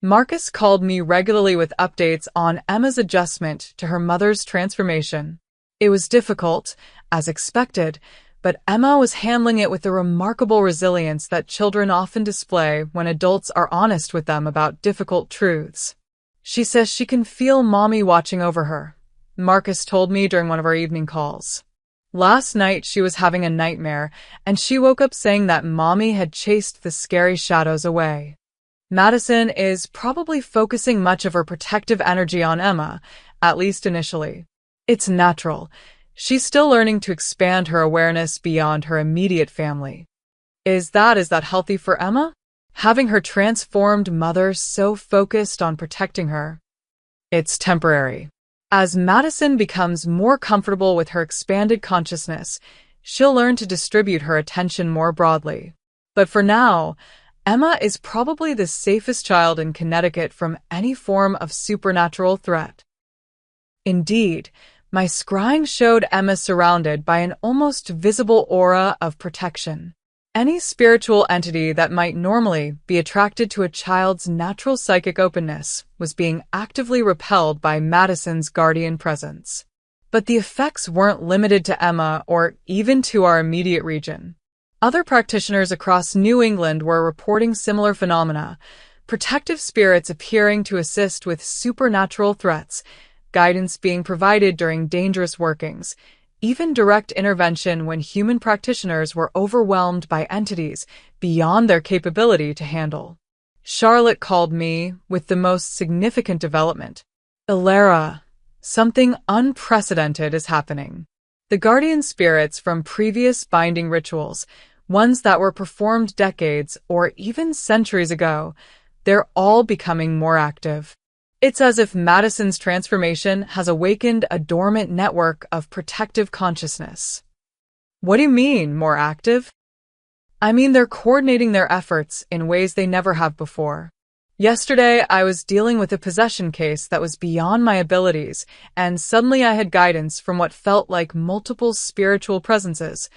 Marcus called me regularly with updates on Emma's adjustment to her mother's transformation. It was difficult, as expected, but Emma was handling it with the remarkable resilience that children often display when adults are honest with them about difficult truths. She says she can feel Mommy watching over her, Marcus told me during one of our evening calls. Last night she was having a nightmare, and she woke up saying that Mommy had chased the scary shadows away. Madison is probably focusing much of her protective energy on Emma, at least initially. It's natural. She's still learning to expand her awareness beyond her immediate family. Is that healthy for Emma? Having her transformed mother so focused on protecting her? It's temporary. As Madison becomes more comfortable with her expanded consciousness, she'll learn to distribute her attention more broadly. But for now, Emma is probably the safest child in Connecticut from any form of supernatural threat. Indeed, my scrying showed Emma surrounded by an almost visible aura of protection. Any spiritual entity that might normally be attracted to a child's natural psychic openness was being actively repelled by Madison's guardian presence. But the effects weren't limited to Emma or even to our immediate region. Other practitioners across New England were reporting similar phenomena, protective spirits appearing to assist with supernatural threats, guidance being provided during dangerous workings, even direct intervention when human practitioners were overwhelmed by entities beyond their capability to handle. Charlotte called me with the most significant development. Elara, something unprecedented is happening. The guardian spirits from previous binding rituals, ones that were performed decades or even centuries ago, they're all becoming more active. It's as if Madison's transformation has awakened a dormant network of protective consciousness. What do you mean, more active? I mean they're coordinating their efforts in ways they never have before. Yesterday, I was dealing with a possession case that was beyond my abilities, and suddenly I had guidance from what felt like multiple spiritual presences,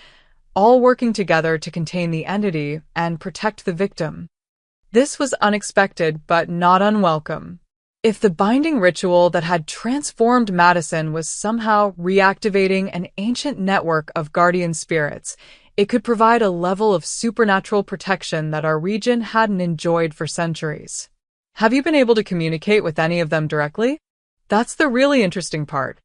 all working together to contain the entity and protect the victim. This was unexpected but not unwelcome. If the binding ritual that had transformed Madison was somehow reactivating an ancient network of guardian spirits, it could provide a level of supernatural protection that our region hadn't enjoyed for centuries. Have you been able to communicate with any of them directly? That's the really interesting part.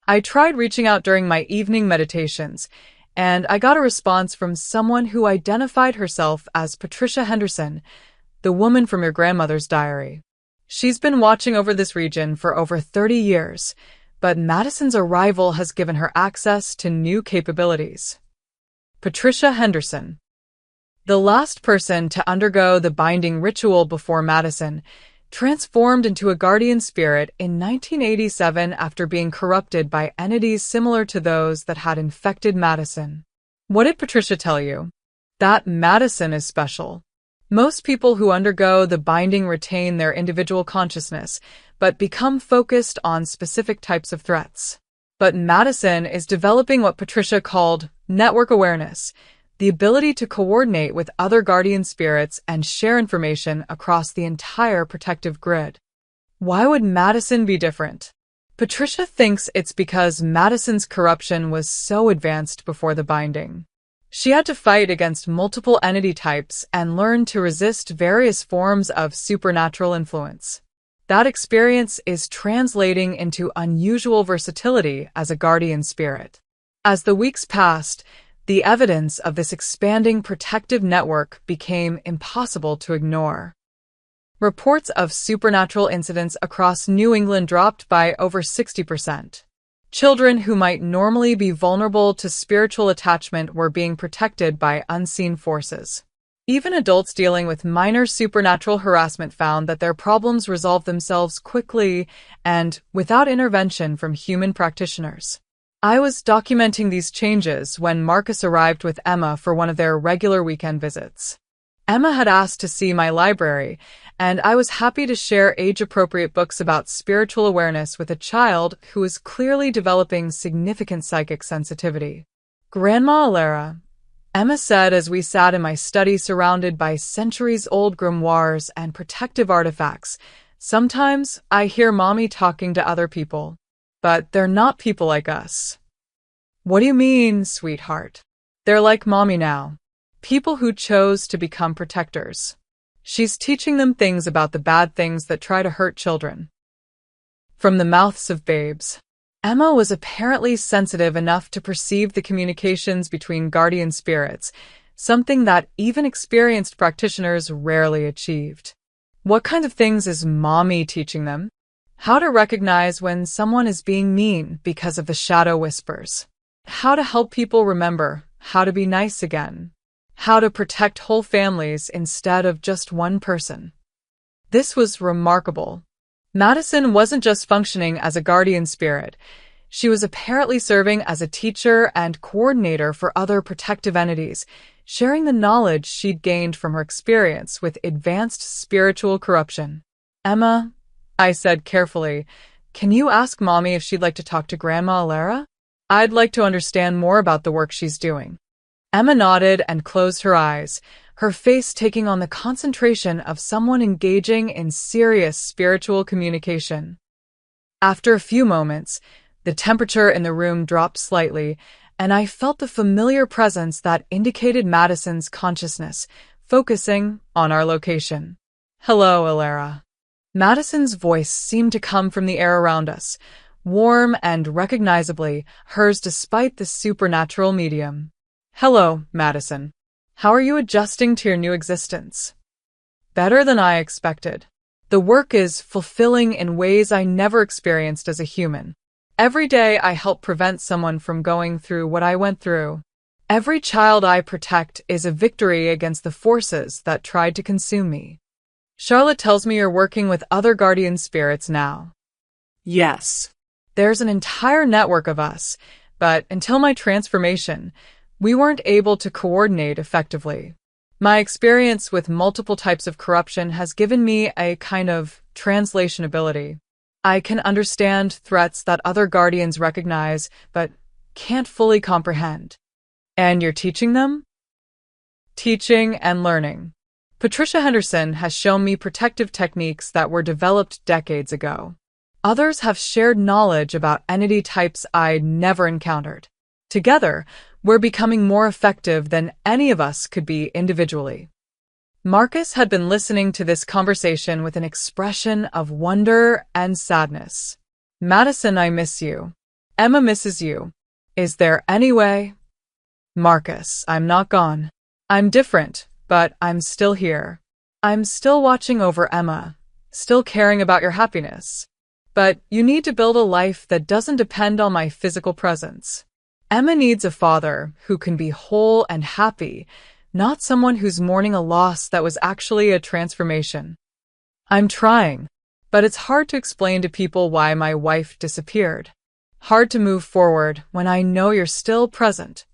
I tried reaching out during my evening meditations, and I got a response from someone who identified herself as Patricia Henderson, the woman from your grandmother's diary. She's been watching over this region for over 30 years, but Madison's arrival has given her access to new capabilities. Patricia Henderson. The last person to undergo the binding ritual before Madison, transformed into a guardian spirit in 1987 after being corrupted by entities similar to those that had infected Madison. What did Patricia tell you? That Madison is special. Most people who undergo the binding retain their individual consciousness, but become focused on specific types of threats. But Madison is developing what Patricia called network awareness, the ability to coordinate with other guardian spirits and share information across the entire protective grid. Why would Madison be different? Patricia thinks it's because Madison's corruption was so advanced before the binding. She had to fight against multiple entity types and learn to resist various forms of supernatural influence. That experience is translating into unusual versatility as a guardian spirit. As the weeks passed, the evidence of this expanding protective network became impossible to ignore. Reports of supernatural incidents across New England dropped by over 60%. Children who might normally be vulnerable to spiritual attachment were being protected by unseen forces. Even adults dealing with minor supernatural harassment found that their problems resolved themselves quickly and without intervention from human practitioners. I was documenting these changes when Marcus arrived with Emma for one of their regular weekend visits. Emma had asked to see my library, and I was happy to share age-appropriate books about spiritual awareness with a child who was clearly developing significant psychic sensitivity. Grandma Elara, Emma said as we sat in my study surrounded by centuries-old grimoires and protective artifacts, sometimes I hear Mommy talking to other people, but they're not people like us. What do you mean, sweetheart? They're like Mommy now. People who chose to become protectors. She's teaching them things about the bad things that try to hurt children. From the mouths of babes. Emma was apparently sensitive enough to perceive the communications between guardian spirits, something that even experienced practitioners rarely achieved. What kind of things is Mommy teaching them? How to recognize when someone is being mean because of the shadow whispers. How to help people remember how to be nice again. How to protect whole families instead of just one person. This was remarkable. Madison wasn't just functioning as a guardian spirit. She was apparently serving as a teacher and coordinator for other protective entities, sharing the knowledge she'd gained from her experience with advanced spiritual corruption. Emma, I said carefully, can you ask Mommy if she'd like to talk to Grandma Elara? I'd like to understand more about the work she's doing. Emma nodded and closed her eyes, her face taking on the concentration of someone engaging in serious spiritual communication. After a few moments, the temperature in the room dropped slightly, and I felt the familiar presence that indicated Madison's consciousness, focusing on our location. Hello, Elara. Madison's voice seemed to come from the air around us, warm and recognizably hers despite the supernatural medium. "Hello, Madison. How are you adjusting to your new existence?" "Better than I expected. The work is fulfilling in ways I never experienced as a human. Every day I help prevent someone from going through what I went through. Every child I protect is a victory against the forces that tried to consume me." "Charlotte tells me you're working with other guardian spirits now." Yes. "There's an entire network of us, but until my transformation, we weren't able to coordinate effectively. My experience with multiple types of corruption has given me a kind of translation ability. I can understand threats that other guardians recognize, but can't fully comprehend." "And you're teaching them?" "Teaching and learning. Patricia Henderson has shown me protective techniques that were developed decades ago. Others have shared knowledge about entity types I'd never encountered. Together, we're becoming more effective than any of us could be individually." Marcus had been listening to this conversation with an expression of wonder and sadness. "Madison, I miss you. Emma misses you. Is there any way?" "Marcus, I'm not gone. I'm different, but I'm still here. I'm still watching over Emma, still caring about your happiness. But you need to build a life that doesn't depend on my physical presence. Emma needs a father who can be whole and happy, not someone who's mourning a loss that was actually a transformation. I'm trying, but it's hard to explain to people why my wife disappeared. Hard to move forward when I know you're still present."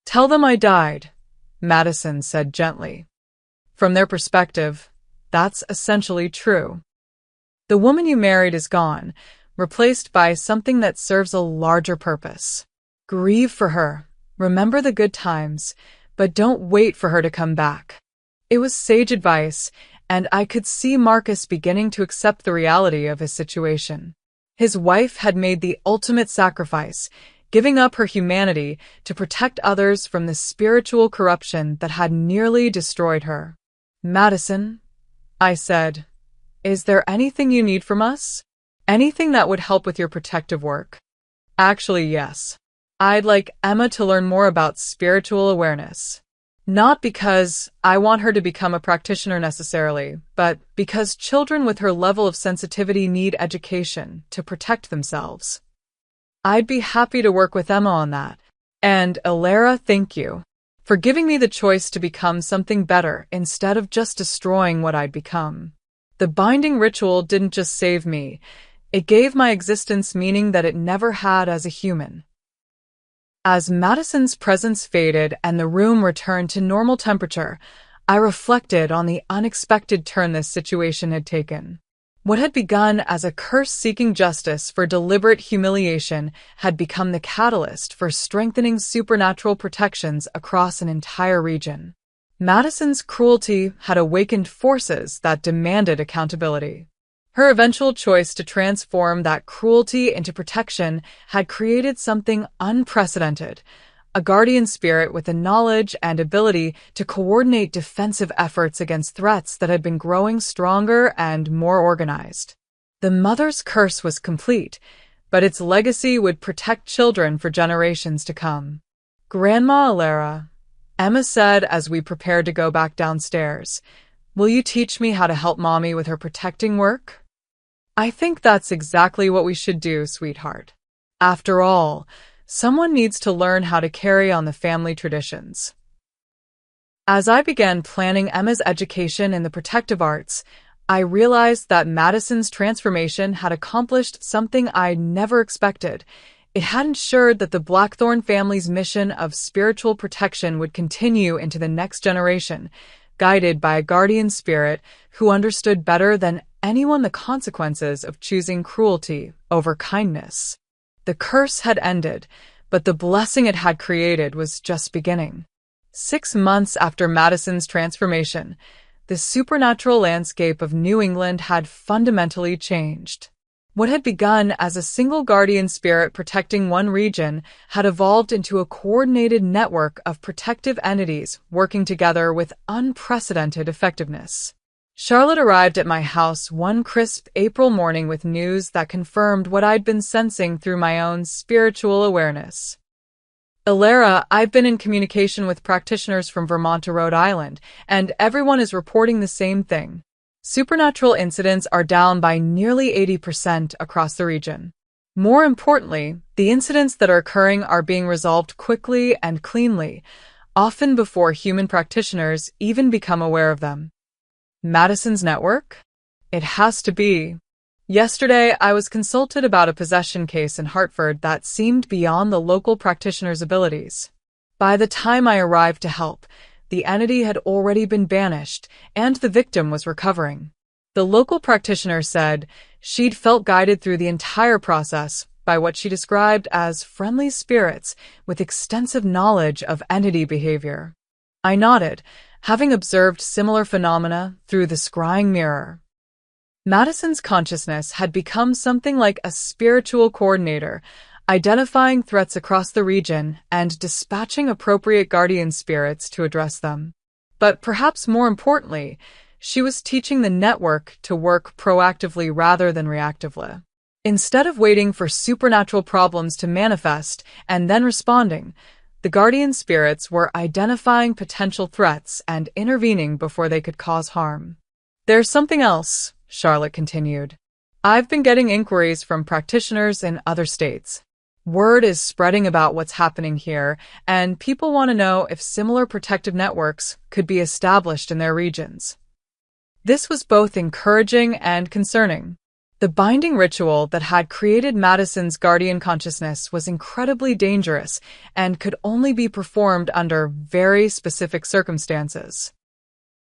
"Tell them I died," Madison said gently. "From their perspective, that's essentially true. The woman you married is gone, replaced by something that serves a larger purpose. Grieve for her, remember the good times, but don't wait for her to come back." It was sage advice, and I could see Marcus beginning to accept the reality of his situation. His wife had made the ultimate sacrifice, giving up her humanity to protect others from the spiritual corruption that had nearly destroyed her. "Madison," I said, "is there anything you need from us? Anything that would help with your protective work?" "Actually, yes. I'd like Emma to learn more about spiritual awareness. Not because I want her to become a practitioner necessarily, but because children with her level of sensitivity need education to protect themselves." "I'd be happy to work with Emma on that. And Alara, thank you for giving me the choice to become something better instead of just destroying what I'd become. The binding ritual didn't just save me, it gave my existence meaning that it never had as a human." As Madison's presence faded and the room returned to normal temperature, I reflected on the unexpected turn this situation had taken. What had begun as a curse seeking justice for deliberate humiliation had become the catalyst for strengthening supernatural protections across an entire region. Madison's cruelty had awakened forces that demanded accountability. Her eventual choice to transform that cruelty into protection had created something unprecedented, a guardian spirit with the knowledge and ability to coordinate defensive efforts against threats that had been growing stronger and more organized. The mother's curse was complete, but its legacy would protect children for generations to come. "Grandma Alara," Emma said as we prepared to go back downstairs, "will you teach me how to help Mommy with her protecting work?" "I think that's exactly what we should do, sweetheart. After all, someone needs to learn how to carry on the family traditions." As I began planning Emma's education in the protective arts, I realized that Madison's transformation had accomplished something I'd never expected. It had ensured that the Blackthorn family's mission of spiritual protection would continue into the next generation, guided by a guardian spirit who understood better than anyone the consequences of choosing cruelty over kindness. The curse had ended, but the blessing it had created was just beginning. 6 months after Madison's transformation, the supernatural landscape of New England had fundamentally changed. What had begun as a single guardian spirit protecting one region had evolved into a coordinated network of protective entities working together with unprecedented effectiveness. Charlotte arrived at my house one crisp April morning with news that confirmed what I'd been sensing through my own spiritual awareness. Alara, I've been in communication with practitioners from Vermont to Rhode Island, and everyone is reporting the same thing. Supernatural incidents are down by nearly 80% across the region. More importantly, the incidents that are occurring are being resolved quickly and cleanly, often before human practitioners even become aware of them. Madison's network? It has to be. Yesterday, I was consulted about a possession case in Hartford that seemed beyond the local practitioner's abilities. By the time I arrived to help, the entity had already been banished, and the victim was recovering. The local practitioner said she'd felt guided through the entire process by what she described as friendly spirits with extensive knowledge of entity behavior. I nodded, having observed similar phenomena through the scrying mirror. Madison's consciousness had become something like a spiritual coordinator, identifying threats across the region and dispatching appropriate guardian spirits to address them. But perhaps more importantly, she was teaching the network to work proactively rather than reactively. Instead of waiting for supernatural problems to manifest and then responding, the guardian spirits were identifying potential threats and intervening before they could cause harm. There's something else, Charlotte continued. I've been getting inquiries from practitioners in other states. Word is spreading about what's happening here, and people want to know if similar protective networks could be established in their regions. This was both encouraging and concerning. The binding ritual that had created Madison's guardian consciousness was incredibly dangerous and could only be performed under very specific circumstances.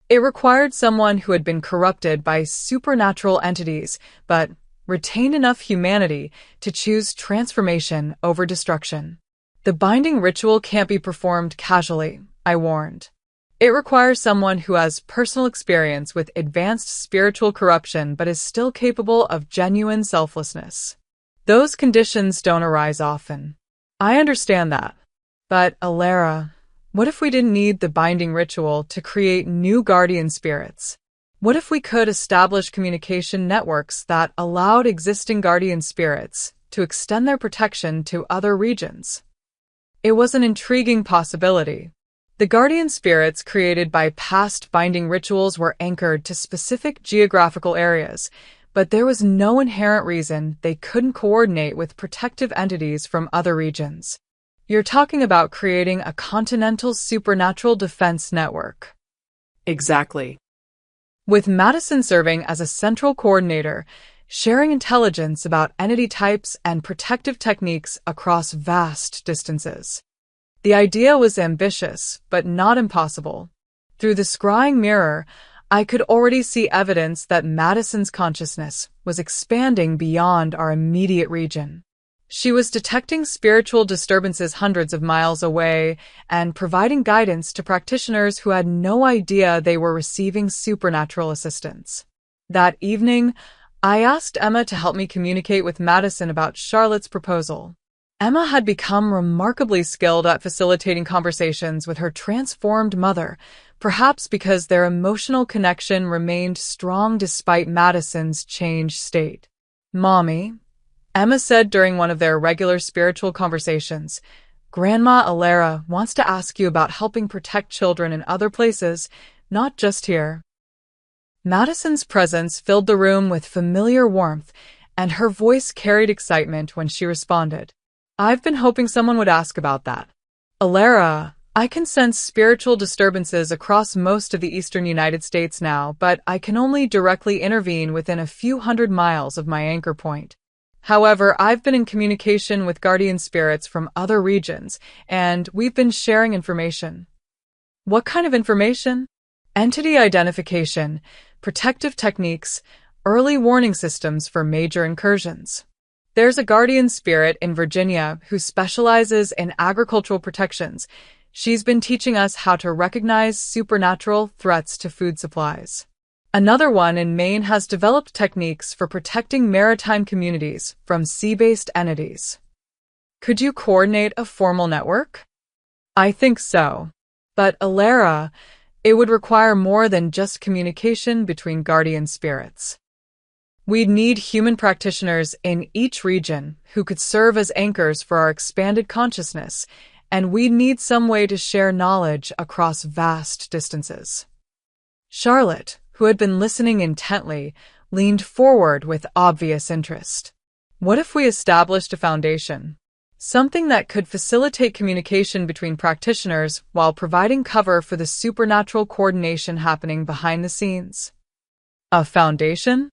It required someone who had been corrupted by supernatural entities, but retained enough humanity to choose transformation over destruction. The binding ritual can't be performed casually, I warned. It requires someone who has personal experience with advanced spiritual corruption but is still capable of genuine selflessness. Those conditions don't arise often. I understand that. But, Alara, what if we didn't need the binding ritual to create new guardian spirits? What if we could establish communication networks that allowed existing guardian spirits to extend their protection to other regions? It was an intriguing possibility. The guardian spirits created by past binding rituals were anchored to specific geographical areas, but there was no inherent reason they couldn't coordinate with protective entities from other regions. You're talking about creating a continental supernatural defense network. Exactly. With Madison serving as a central coordinator, sharing intelligence about entity types and protective techniques across vast distances. The idea was ambitious, but not impossible. Through the scrying mirror, I could already see evidence that Madison's consciousness was expanding beyond our immediate region. She was detecting spiritual disturbances hundreds of miles away and providing guidance to practitioners who had no idea they were receiving supernatural assistance. That evening, I asked Emma to help me communicate with Madison about Charlotte's proposal. Emma had become remarkably skilled at facilitating conversations with her transformed mother, perhaps because their emotional connection remained strong despite Madison's changed state. "Mommy," Emma said during one of their regular spiritual conversations, "Grandma Alara wants to ask you about helping protect children in other places, not just here." Madison's presence filled the room with familiar warmth, and her voice carried excitement when she responded. "I've been hoping someone would ask about that. Alara, I can sense spiritual disturbances across most of the eastern United States now, but I can only directly intervene within a few hundred miles of my anchor point. However, I've been in communication with guardian spirits from other regions, and we've been sharing information." "What kind of information?" "Entity identification, protective techniques, early warning systems for major incursions. There's a guardian spirit in Virginia who specializes in agricultural protections. She's been teaching us how to recognize supernatural threats to food supplies. Another one in Maine has developed techniques for protecting maritime communities from sea-based entities." "Could you coordinate a formal network?" "I think so. But, Alara, It would require more than just communication between guardian spirits. We'd need human practitioners in each region who could serve as anchors for our expanded consciousness, and we'd need some way to share knowledge across vast distances. Charlotte, who had been listening intently, leaned forward with obvious interest. What if we established a foundation? Something that could facilitate communication between practitioners while providing cover for the supernatural coordination happening behind the scenes. A foundation?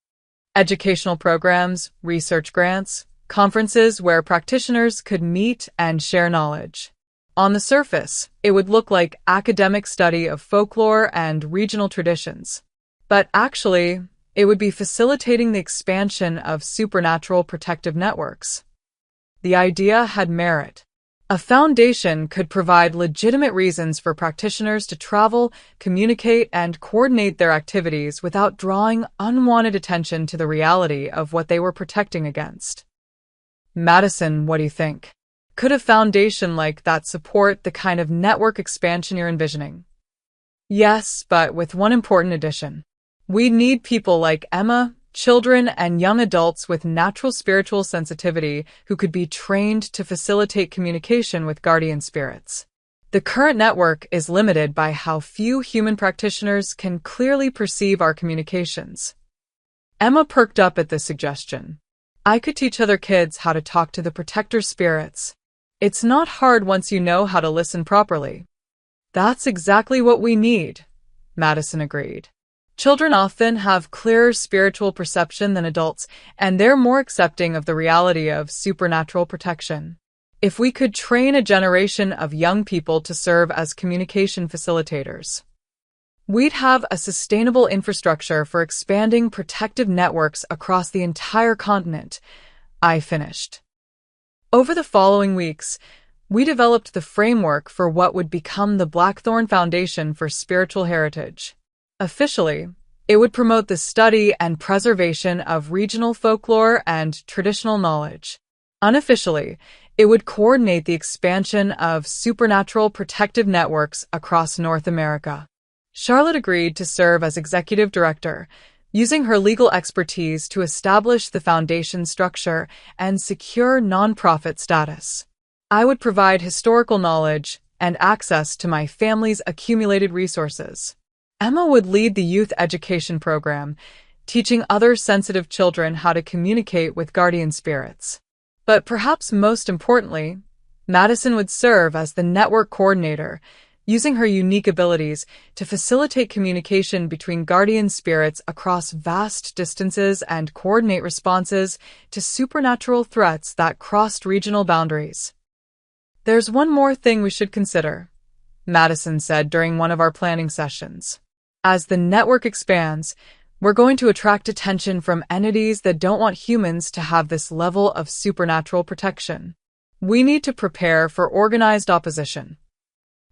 Educational programs, research grants, conferences where practitioners could meet and share knowledge. On the surface, it would look like academic study of folklore and regional traditions. But actually, it would be facilitating the expansion of supernatural protective networks. The idea had merit. A foundation could provide legitimate reasons for practitioners to travel, communicate, and coordinate their activities without drawing unwanted attention to the reality of what they were protecting against. Madison, what do you think? Could a foundation like that support the kind of network expansion you're envisioning? Yes, but with one important addition. We'd need people like Emma, children and young adults with natural spiritual sensitivity who could be trained to facilitate communication with guardian spirits. The current network is limited by how few human practitioners can clearly perceive our communications. Emma perked up at this suggestion. I could teach other kids how to talk to the protector spirits. It's not hard once you know how to listen properly. That's exactly what we need, Madison agreed. Children often have clearer spiritual perception than adults, and they're more accepting of the reality of supernatural protection. If we could train a generation of young people to serve as communication facilitators, we'd have a sustainable infrastructure for expanding protective networks across the entire continent, I finished. Over the following weeks, we developed the framework for what would become the Blackthorn Foundation for Spiritual Heritage. Officially, it would promote the study and preservation of regional folklore and traditional knowledge. Unofficially, it would coordinate the expansion of supernatural protective networks across North America. Charlotte agreed to serve as executive director, using her legal expertise to establish the foundation structure and secure nonprofit status. I would provide historical knowledge and access to my family's accumulated resources. Emma would lead the youth education program, teaching other sensitive children how to communicate with guardian spirits. But perhaps most importantly, Madison would serve as the network coordinator, using her unique abilities to facilitate communication between guardian spirits across vast distances and coordinate responses to supernatural threats that crossed regional boundaries. There's one more thing we should consider, Madison said during one of our planning sessions. As the network expands, we're going to attract attention from entities that don't want humans to have this level of supernatural protection. We need to prepare for organized opposition.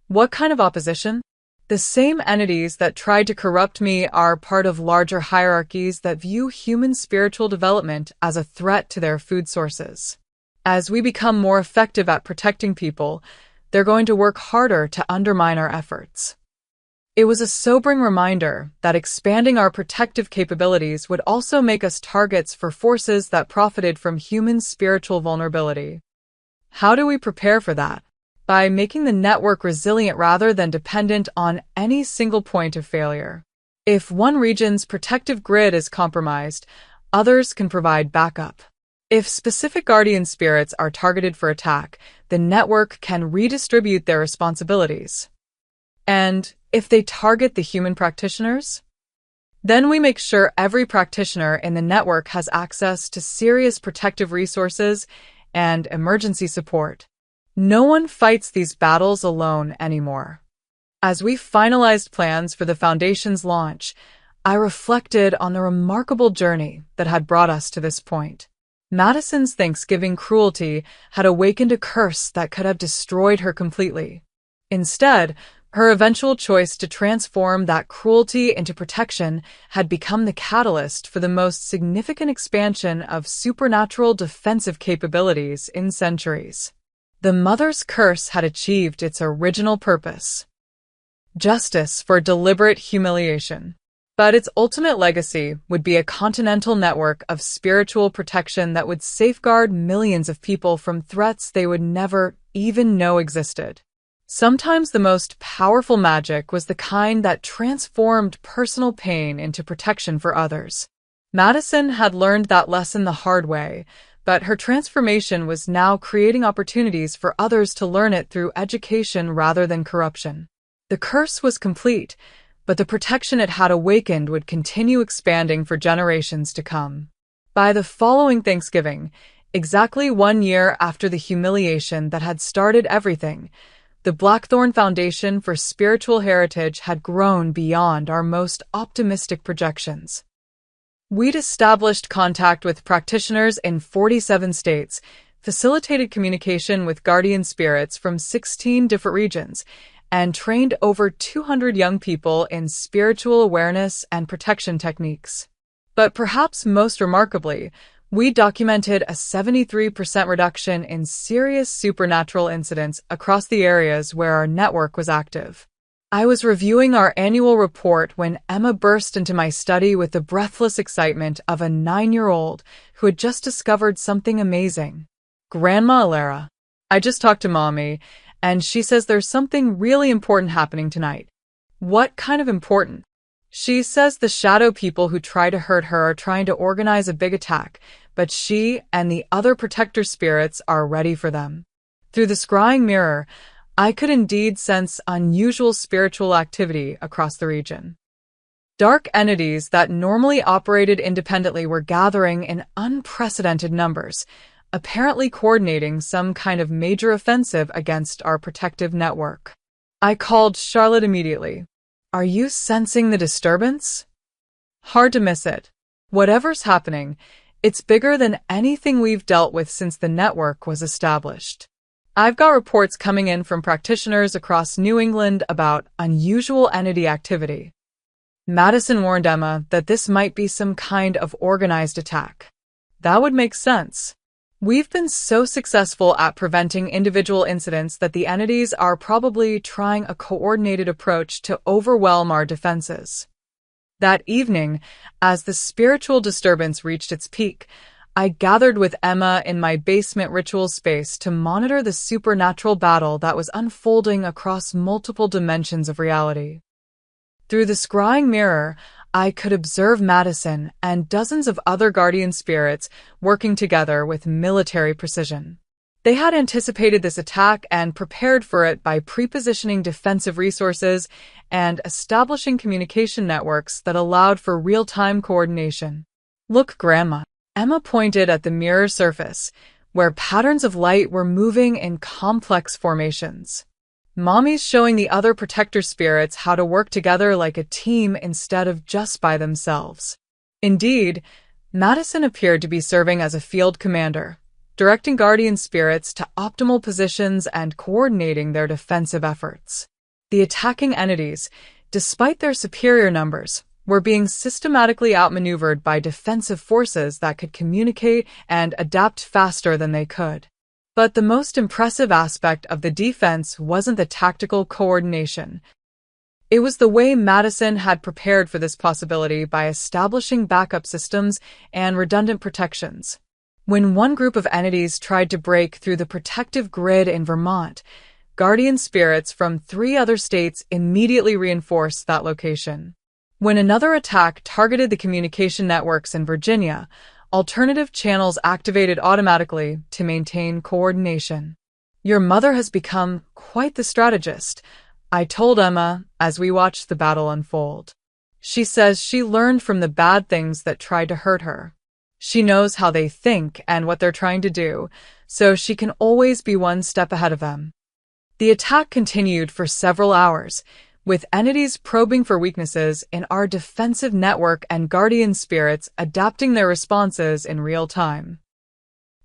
What kind of opposition? The same entities that tried to corrupt me are part of larger hierarchies that view human spiritual development as a threat to their food sources. As we become more effective at protecting people, they're going to work harder to undermine our efforts. It was a sobering reminder that expanding our protective capabilities would also make us targets for forces that profited from human spiritual vulnerability. How do we prepare for that? By making the network resilient rather than dependent on any single point of failure. If one region's protective grid is compromised, others can provide backup. If specific guardian spirits are targeted for attack, the network can redistribute their responsibilities. And if they target the human practitioners? Then we make sure every practitioner in the network has access to serious protective resources and emergency support. No one fights these battles alone anymore. As we finalized plans for the Foundation's launch, I reflected on the remarkable journey that had brought us to this point. Madison's Thanksgiving cruelty had awakened a curse that could have destroyed her completely. Instead, her eventual choice to transform that cruelty into protection had become the catalyst for the most significant expansion of supernatural defensive capabilities in centuries. The mother's curse had achieved its original purpose. justice for deliberate humiliation. But its ultimate legacy would be a continental network of spiritual protection that would safeguard millions of people from threats they would never even know existed. Sometimes the most powerful magic was the kind that transformed personal pain into protection for others. Madison had learned that lesson the hard way, but her transformation was now creating opportunities for others to learn it through education rather than corruption. The curse was complete, but the protection it had awakened would continue expanding for generations to come. By the following Thanksgiving, exactly 1 year after the humiliation that had started everything, the Blackthorn Foundation for Spiritual Heritage had grown beyond our most optimistic projections. We'd established contact with practitioners in 47 states, facilitated communication with guardian spirits from 16 different regions, and trained over 200 young people in spiritual awareness and protection techniques. But perhaps most remarkably, we documented a 73% reduction in serious supernatural incidents across the areas where our network was active. I was reviewing our annual report when Emma burst into my study with the breathless excitement of a 9-year-old who had just discovered something amazing. "Grandma Alara, I just talked to Mommy, and she says there's something really important happening tonight." "What kind of important?" "She says the shadow people who try to hurt her are trying to organize a big attack, but she and the other protector spirits are ready for them." Through the scrying mirror, I could indeed sense unusual spiritual activity across the region. Dark entities that normally operated independently were gathering in unprecedented numbers, apparently coordinating some kind of major offensive against our protective network. I called Charlotte immediately. "Are you sensing the disturbance?" "Hard to miss it. Whatever's happening, it's bigger than anything we've dealt with since the network was established. I've got reports coming in from practitioners across New England about unusual entity activity." Madison warned Emma that this might be some kind of organized attack. That would make sense. We've been so successful at preventing individual incidents that the entities are probably trying a coordinated approach to overwhelm our defenses. That evening, as the spiritual disturbance reached its peak, I gathered with Emma in my basement ritual space to monitor the supernatural battle that was unfolding across multiple dimensions of reality. Through the scrying mirror, I could observe Madison and dozens of other guardian spirits working together with military precision. They had anticipated this attack and prepared for it by pre-positioning defensive resources and establishing communication networks that allowed for real-time coordination. "Look, Grandma." Emma pointed at the mirror surface, where patterns of light were moving in complex formations. "Mommy's showing the other protector spirits how to work together like a team instead of just by themselves." Indeed, Madison appeared to be serving as a field commander, directing guardian spirits to optimal positions and coordinating their defensive efforts. The attacking entities, despite their superior numbers, were being systematically outmaneuvered by defensive forces that could communicate and adapt faster than they could. But the most impressive aspect of the defense wasn't the tactical coordination. It was the way Madison had prepared for this possibility by establishing backup systems and redundant protections. When one group of entities tried to break through the protective grid in Vermont, guardian spirits from 3 other states immediately reinforced that location. When another attack targeted the communication networks in Virginia, alternative channels activated automatically to maintain coordination. "Your mother has become quite the strategist," I told Emma as we watched the battle unfold. "She says she learned from the bad things that tried to hurt her. She knows how they think and what they're trying to do, so she can always be one step ahead of them." The attack continued for several hours, with entities probing for weaknesses in our defensive network and guardian spirits adapting their responses in real time.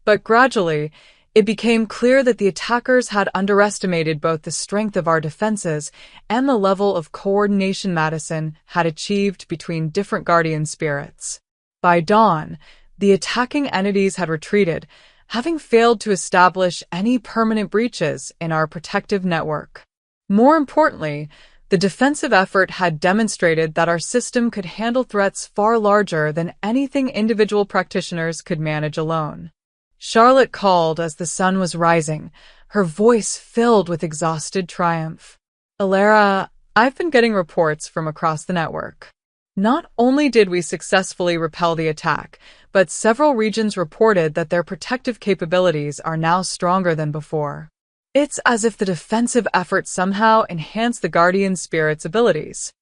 But gradually, it became clear that the attackers had underestimated both the strength of our defenses and the level of coordination Madison had achieved between different guardian spirits. By dawn, the attacking entities had retreated, having failed to establish any permanent breaches in our protective network. More importantly, The defensive effort had demonstrated that our system could handle threats far larger than anything individual practitioners could manage alone. Charlotte called as the sun was rising, her voice filled with exhausted triumph. Alara, I've been getting reports from across the network. Not only did we successfully repel the attack, but several regions reported that their protective capabilities are now stronger than before. It's as if the defensive effort somehow enhanced the Guardian Spirit's abilities.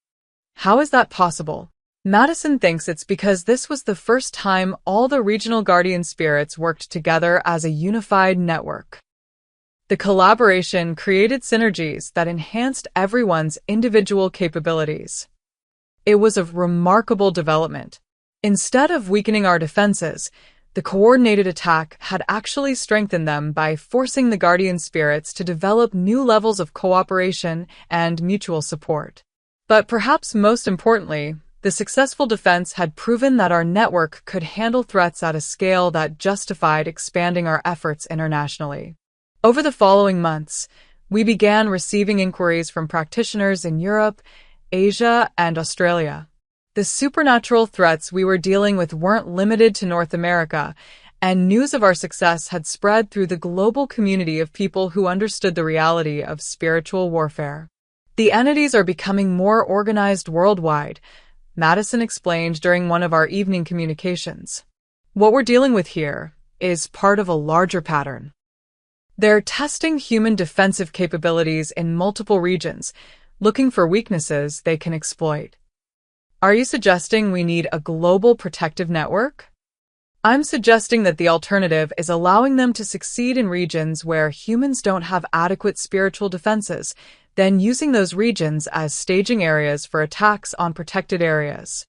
How is that possible? Madison thinks it's because this was the first time all the regional Guardian Spirits worked together as a unified network. The collaboration created synergies that enhanced everyone's individual capabilities. It was a remarkable development. Instead of weakening our defenses, the coordinated attack had actually strengthened them by forcing the Guardian Spirits to develop new levels of cooperation and mutual support. But perhaps most importantly, the successful defense had proven that our network could handle threats at a scale that justified expanding our efforts internationally. Over the following months, we began receiving inquiries from practitioners in Europe, Asia, and Australia. The supernatural threats we were dealing with weren't limited to North America, and news of our success had spread through the global community of people who understood the reality of spiritual warfare. The entities are becoming more organized worldwide, Madison explained during one of our evening communications. What we're dealing with here is part of a larger pattern. They're testing human defensive capabilities in multiple regions, looking for weaknesses they can exploit. Are you suggesting we need a global protective network? I'm suggesting that the alternative is allowing them to succeed in regions where humans don't have adequate spiritual defenses, then using those regions as staging areas for attacks on protected areas.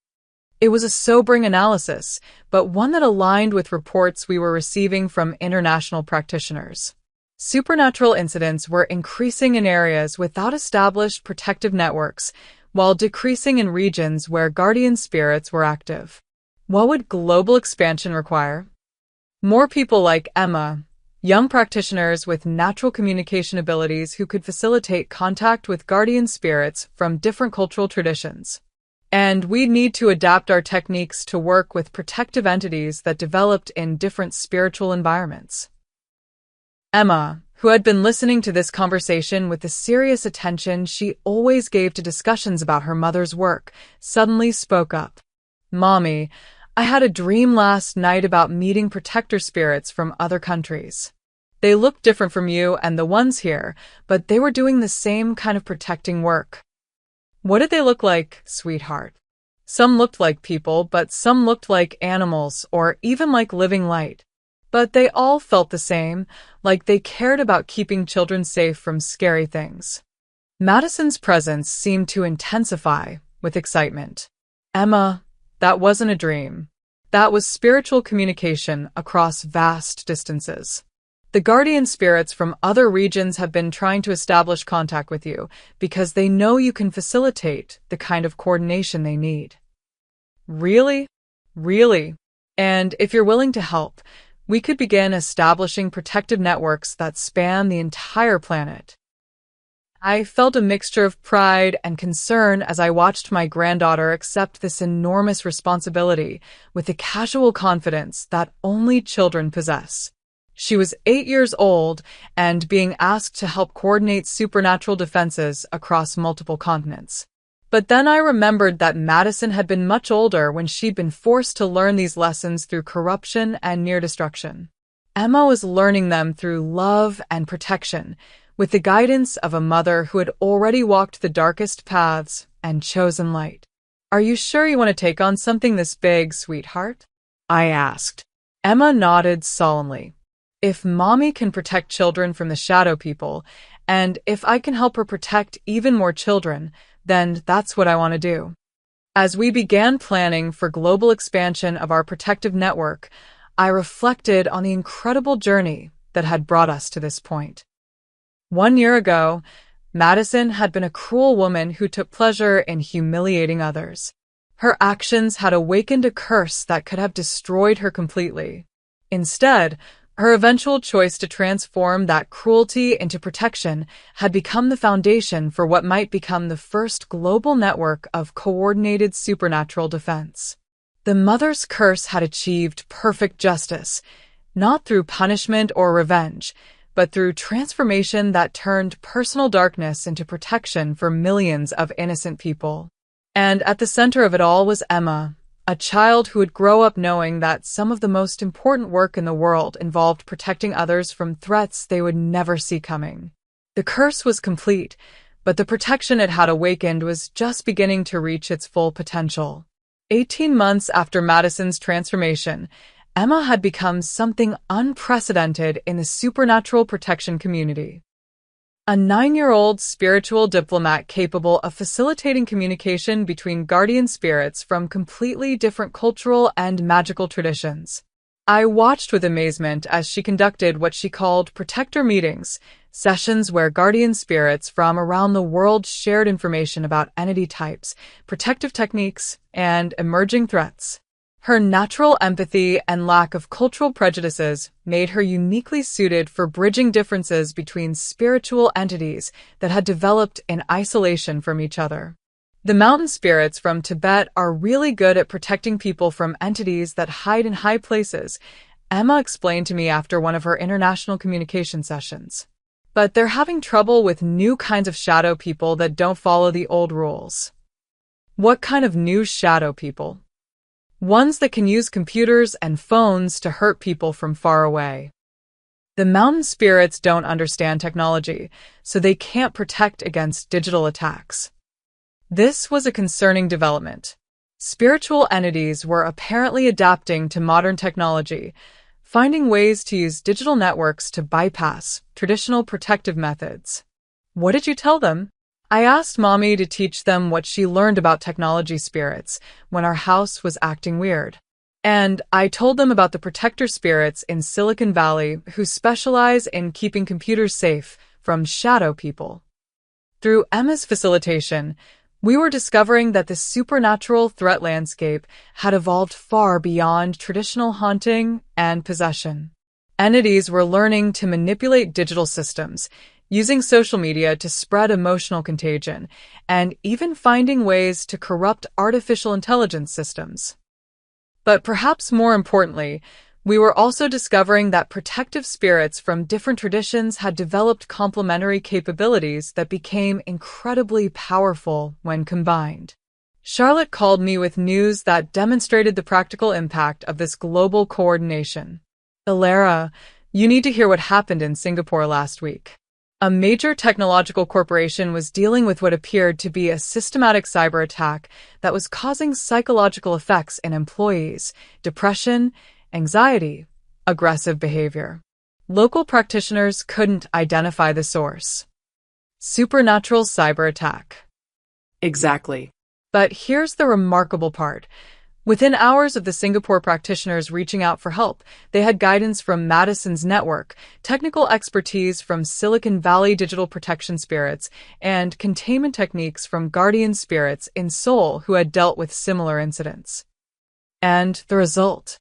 It was a sobering analysis, but one that aligned with reports we were receiving from international practitioners. Supernatural incidents were increasing in areas without established protective networks, while decreasing in regions where guardian spirits were active. What would global expansion require? More people like Emma, young practitioners with natural communication abilities who could facilitate contact with guardian spirits from different cultural traditions. And we'd need to adapt our techniques to work with protective entities that developed in different spiritual environments. Emma, who had been listening to this conversation with the serious attention she always gave to discussions about her mother's work, suddenly spoke up. Mommy, I had a dream last night about meeting protector spirits from other countries. They looked different from you and the ones here, but they were doing the same kind of protecting work. What did they look like, sweetheart? Some looked like people, but some looked like animals or even like living light. But they all felt the same, like they cared about keeping children safe from scary things. Madison's presence seemed to intensify with excitement. Emma, that wasn't a dream. That was spiritual communication across vast distances. The guardian spirits from other regions have been trying to establish contact with you because they know you can facilitate the kind of coordination they need. Really? Really? And if you're willing to help, we could begin establishing protective networks that span the entire planet. I felt a mixture of pride and concern as I watched my granddaughter accept this enormous responsibility with the casual confidence that only children possess. She was 8 years old and being asked to help coordinate supernatural defenses across multiple continents. But then I remembered that Madison had been much older when she'd been forced to learn these lessons through corruption and near destruction. Emma was learning them through love and protection, with the guidance of a mother who had already walked the darkest paths and chosen light. Are you sure you want to take on something this big, sweetheart? I asked. Emma nodded solemnly. If Mommy can protect children from the shadow people, and if I can help her protect even more children, then that's what I want to do. As we began planning for global expansion of our protective network, I reflected on the incredible journey that had brought us to this point. 1 year ago, Madison had been a cruel woman who took pleasure in humiliating others. Her actions had awakened a curse that could have destroyed her completely. Instead, Her eventual choice to transform that cruelty into protection had become the foundation for what might become the first global network of coordinated supernatural defense. The mother's curse had achieved perfect justice, not through punishment or revenge, but through transformation that turned personal darkness into protection for millions of innocent people. And at the center of it all was Emma, a child who would grow up knowing that some of the most important work in the world involved protecting others from threats they would never see coming. The curse was complete, but the protection it had awakened was just beginning to reach its full potential. 18 months after Madison's transformation, Emma had become something unprecedented in the supernatural protection community. A 9-year-old spiritual diplomat capable of facilitating communication between guardian spirits from completely different cultural and magical traditions. I watched with amazement as she conducted what she called protector meetings, sessions where guardian spirits from around the world shared information about entity types, protective techniques, and emerging threats. Her natural empathy and lack of cultural prejudices made her uniquely suited for bridging differences between spiritual entities that had developed in isolation from each other. The mountain spirits from Tibet are really good at protecting people from entities that hide in high places, Emma explained to me after one of her international communication sessions. But they're having trouble with new kinds of shadow people that don't follow the old rules. What kind of new shadow people? Ones that can use computers and phones to hurt people from far away. The mountain spirits don't understand technology, so they can't protect against digital attacks. This was a concerning development. Spiritual entities were apparently adapting to modern technology, finding ways to use digital networks to bypass traditional protective methods. What did you tell them? I asked Mommy to teach them what she learned about technology spirits when our house was acting weird. And I told them about the protector spirits in Silicon Valley who specialize in keeping computers safe from shadow people. Through Emma's facilitation, we were discovering that the supernatural threat landscape had evolved far beyond traditional haunting and possession. Entities were learning to manipulate digital systems, using social media to spread emotional contagion, and even finding ways to corrupt artificial intelligence systems. But perhaps more importantly, we were also discovering that protective spirits from different traditions had developed complementary capabilities that became incredibly powerful when combined. Charlotte called me with news that demonstrated the practical impact of this global coordination. Ilara, you need to hear what happened in Singapore last week. A major technological corporation was dealing with what appeared to be a systematic cyber attack that was causing psychological effects in employees, depression, anxiety, aggressive behavior. Local practitioners couldn't identify the source. Supernatural cyber attack. Exactly. But here's the remarkable part. Within hours of the Singapore practitioners reaching out for help, they had guidance from Madison's network, technical expertise from Silicon Valley digital protection spirits, and containment techniques from guardian spirits in Seoul who had dealt with similar incidents. And the result?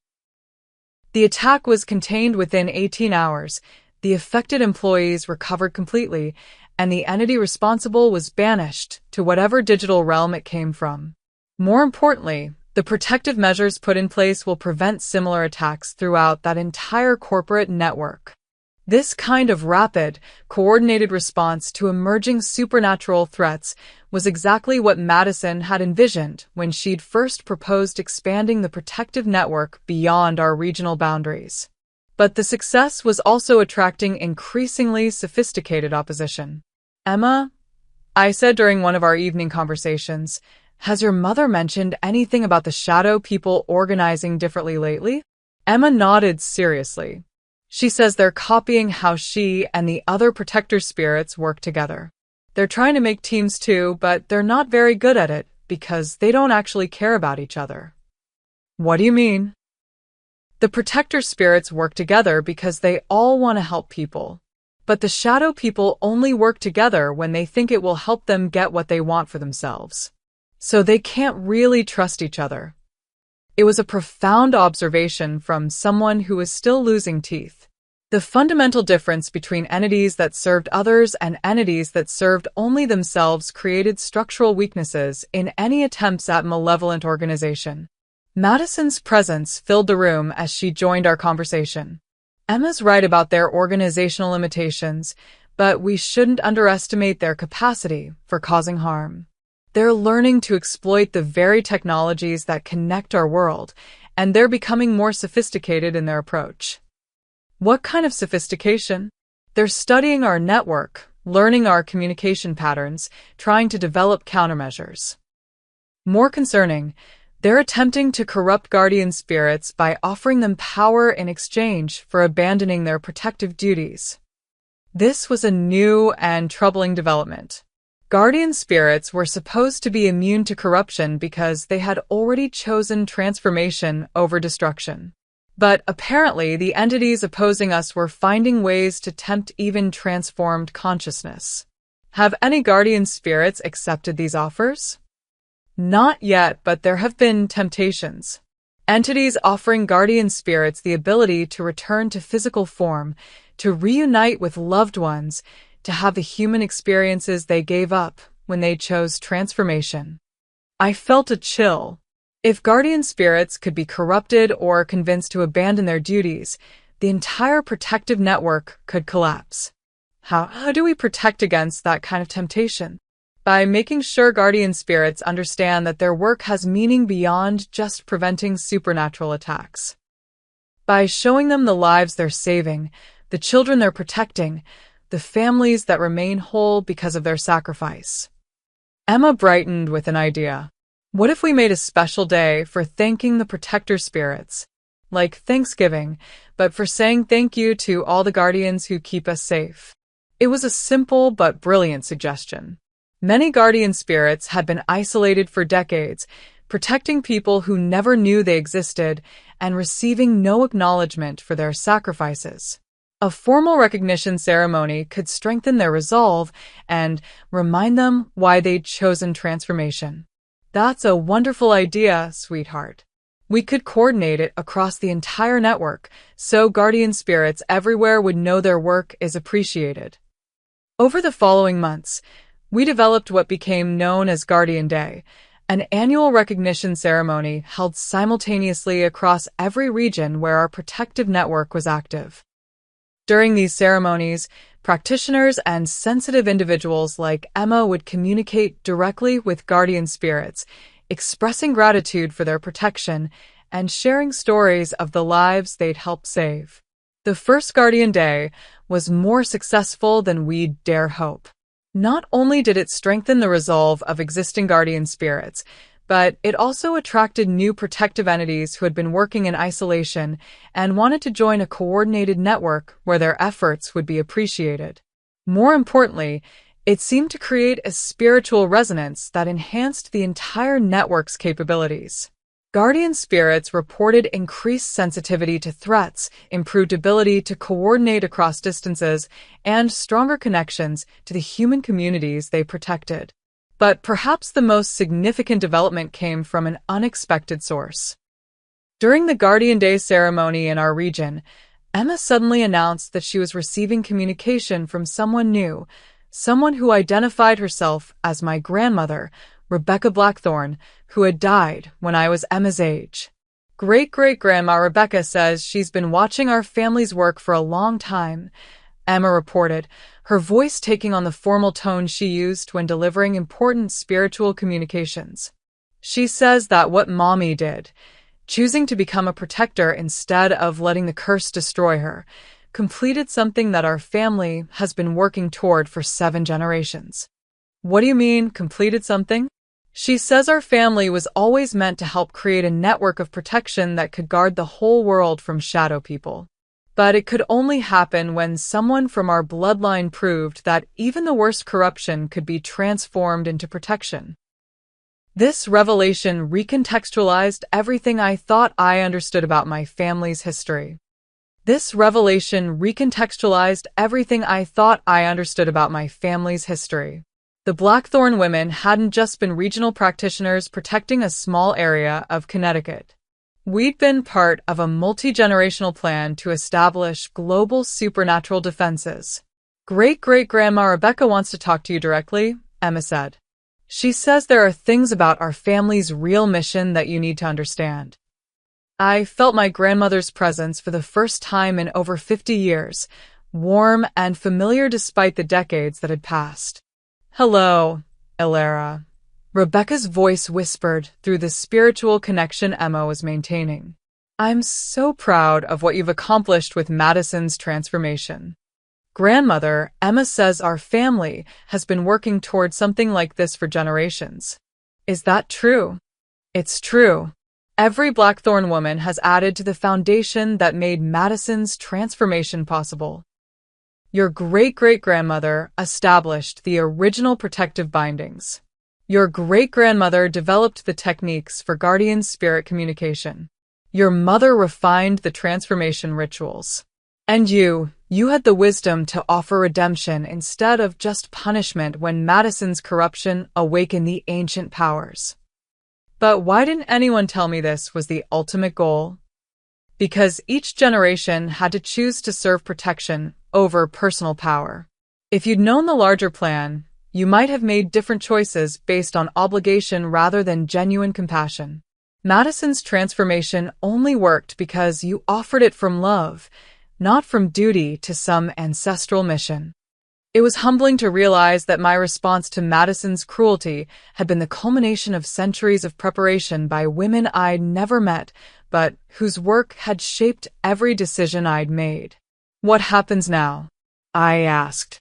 The attack was contained within 18 hours, the affected employees recovered completely, and the entity responsible was banished to whatever digital realm it came from. More importantly, the protective measures put in place will prevent similar attacks throughout that entire corporate network. This kind of rapid, coordinated response to emerging supernatural threats was exactly what Madison had envisioned when she'd first proposed expanding the protective network beyond our regional boundaries. But the success was also attracting increasingly sophisticated opposition. Emma, I said during one of our evening conversations, has your mother mentioned anything about the shadow people organizing differently lately? Emma nodded seriously. She says they're copying how she and the other protector spirits work together. They're trying to make teams too, but they're not very good at it because they don't actually care about each other. What do you mean? The protector spirits work together because they all want to help people. But the shadow people only work together when they think it will help them get what they want for themselves. So they can't really trust each other. It was a profound observation from someone who was still losing teeth. The fundamental difference between entities that served others and entities that served only themselves created structural weaknesses in any attempts at malevolent organization. Madison's presence filled the room as she joined our conversation. Emma's right about their organizational limitations, but we shouldn't underestimate their capacity for causing harm. They're learning to exploit the very technologies that connect our world, and they're becoming more sophisticated in their approach. What kind of sophistication? They're studying our network, learning our communication patterns, trying to develop countermeasures. More concerning, they're attempting to corrupt guardian spirits by offering them power in exchange for abandoning their protective duties. This was a new and troubling development. Guardian spirits were supposed to be immune to corruption because they had already chosen transformation over destruction. But apparently, the entities opposing us were finding ways to tempt even transformed consciousness. Have any guardian spirits accepted these offers? Not yet, but there have been temptations. Entities offering guardian spirits the ability to return to physical form, to reunite with loved ones, to have the human experiences they gave up when they chose transformation. I felt a chill. If guardian spirits could be corrupted or convinced to abandon their duties, the entire protective network could collapse. How do we protect against that kind of temptation? By making sure guardian spirits understand that their work has meaning beyond just preventing supernatural attacks. By showing them the lives they're saving, the children they're protecting, the families that remain whole because of their sacrifice. Emma brightened with an idea. What if we made a special day for thanking the protector spirits, like Thanksgiving, but for saying thank you to all the guardians who keep us safe? It was a simple but brilliant suggestion. Many guardian spirits had been isolated for decades, protecting people who never knew they existed and receiving no acknowledgement for their sacrifices. A formal recognition ceremony could strengthen their resolve and remind them why they'd chosen transformation. That's a wonderful idea, sweetheart. We could coordinate it across the entire network, so guardian spirits everywhere would know their work is appreciated. Over the following months, we developed what became known as Guardian Day, an annual recognition ceremony held simultaneously across every region where our protective network was active. During these ceremonies, practitioners and sensitive individuals like Emma would communicate directly with guardian spirits, expressing gratitude for their protection and sharing stories of the lives they'd helped save. The first Guardian Day was more successful than we'd dare hope. Not only did it strengthen the resolve of existing guardian spirits, but it also attracted new protective entities who had been working in isolation and wanted to join a coordinated network where their efforts would be appreciated. More importantly, it seemed to create a spiritual resonance that enhanced the entire network's capabilities. Guardian spirits reported increased sensitivity to threats, improved ability to coordinate across distances, and stronger connections to the human communities they protected. But perhaps the most significant development came from an unexpected source. During the Guardian Day ceremony in our region, Emma suddenly announced that she was receiving communication from someone new, someone who identified herself as my grandmother, Rebecca Blackthorne, who had died when I was Emma's age. Great-great-grandma Rebecca says she's been watching our family's work for a long time, Emma reported, her voice taking on the formal tone she used when delivering important spiritual communications. She says that what Mommy did, choosing to become a protector instead of letting the curse destroy her, completed something that our family has been working toward for 7 generations. What do you mean, completed something? She says our family was always meant to help create a network of protection that could guard the whole world from shadow people. But it could only happen when someone from our bloodline proved that even the worst corruption could be transformed into protection. This revelation recontextualized everything I thought I understood about my family's history. The Blackthorne women hadn't just been regional practitioners protecting a small area of Connecticut. We'd been part of a multi-generational plan to establish global supernatural defenses. Great-great-grandma Rebecca wants to talk to you directly, Emma said. She says there are things about our family's real mission that you need to understand. I felt my grandmother's presence for the first time in over 50 years, warm and familiar despite the decades that had passed. Hello, Elara. Rebecca's voice whispered through the spiritual connection Emma was maintaining. I'm so proud of what you've accomplished with Madison's transformation. Grandmother, Emma says our family has been working towards something like this for generations. Is that true? It's true. Every Blackthorn woman has added to the foundation that made Madison's transformation possible. Your great-great-grandmother established the original protective bindings. Your great-grandmother developed the techniques for guardian spirit communication. Your mother refined the transformation rituals. And you had the wisdom to offer redemption instead of just punishment when Madison's corruption awakened the ancient powers. But why didn't anyone tell me this was the ultimate goal? Because each generation had to choose to serve protection over personal power. If you'd known the larger plan, you might have made different choices based on obligation rather than genuine compassion. Madison's transformation only worked because you offered it from love, not from duty to some ancestral mission. It was humbling to realize that my response to Madison's cruelty had been the culmination of centuries of preparation by women I'd never met, but whose work had shaped every decision I'd made. What happens now? I asked.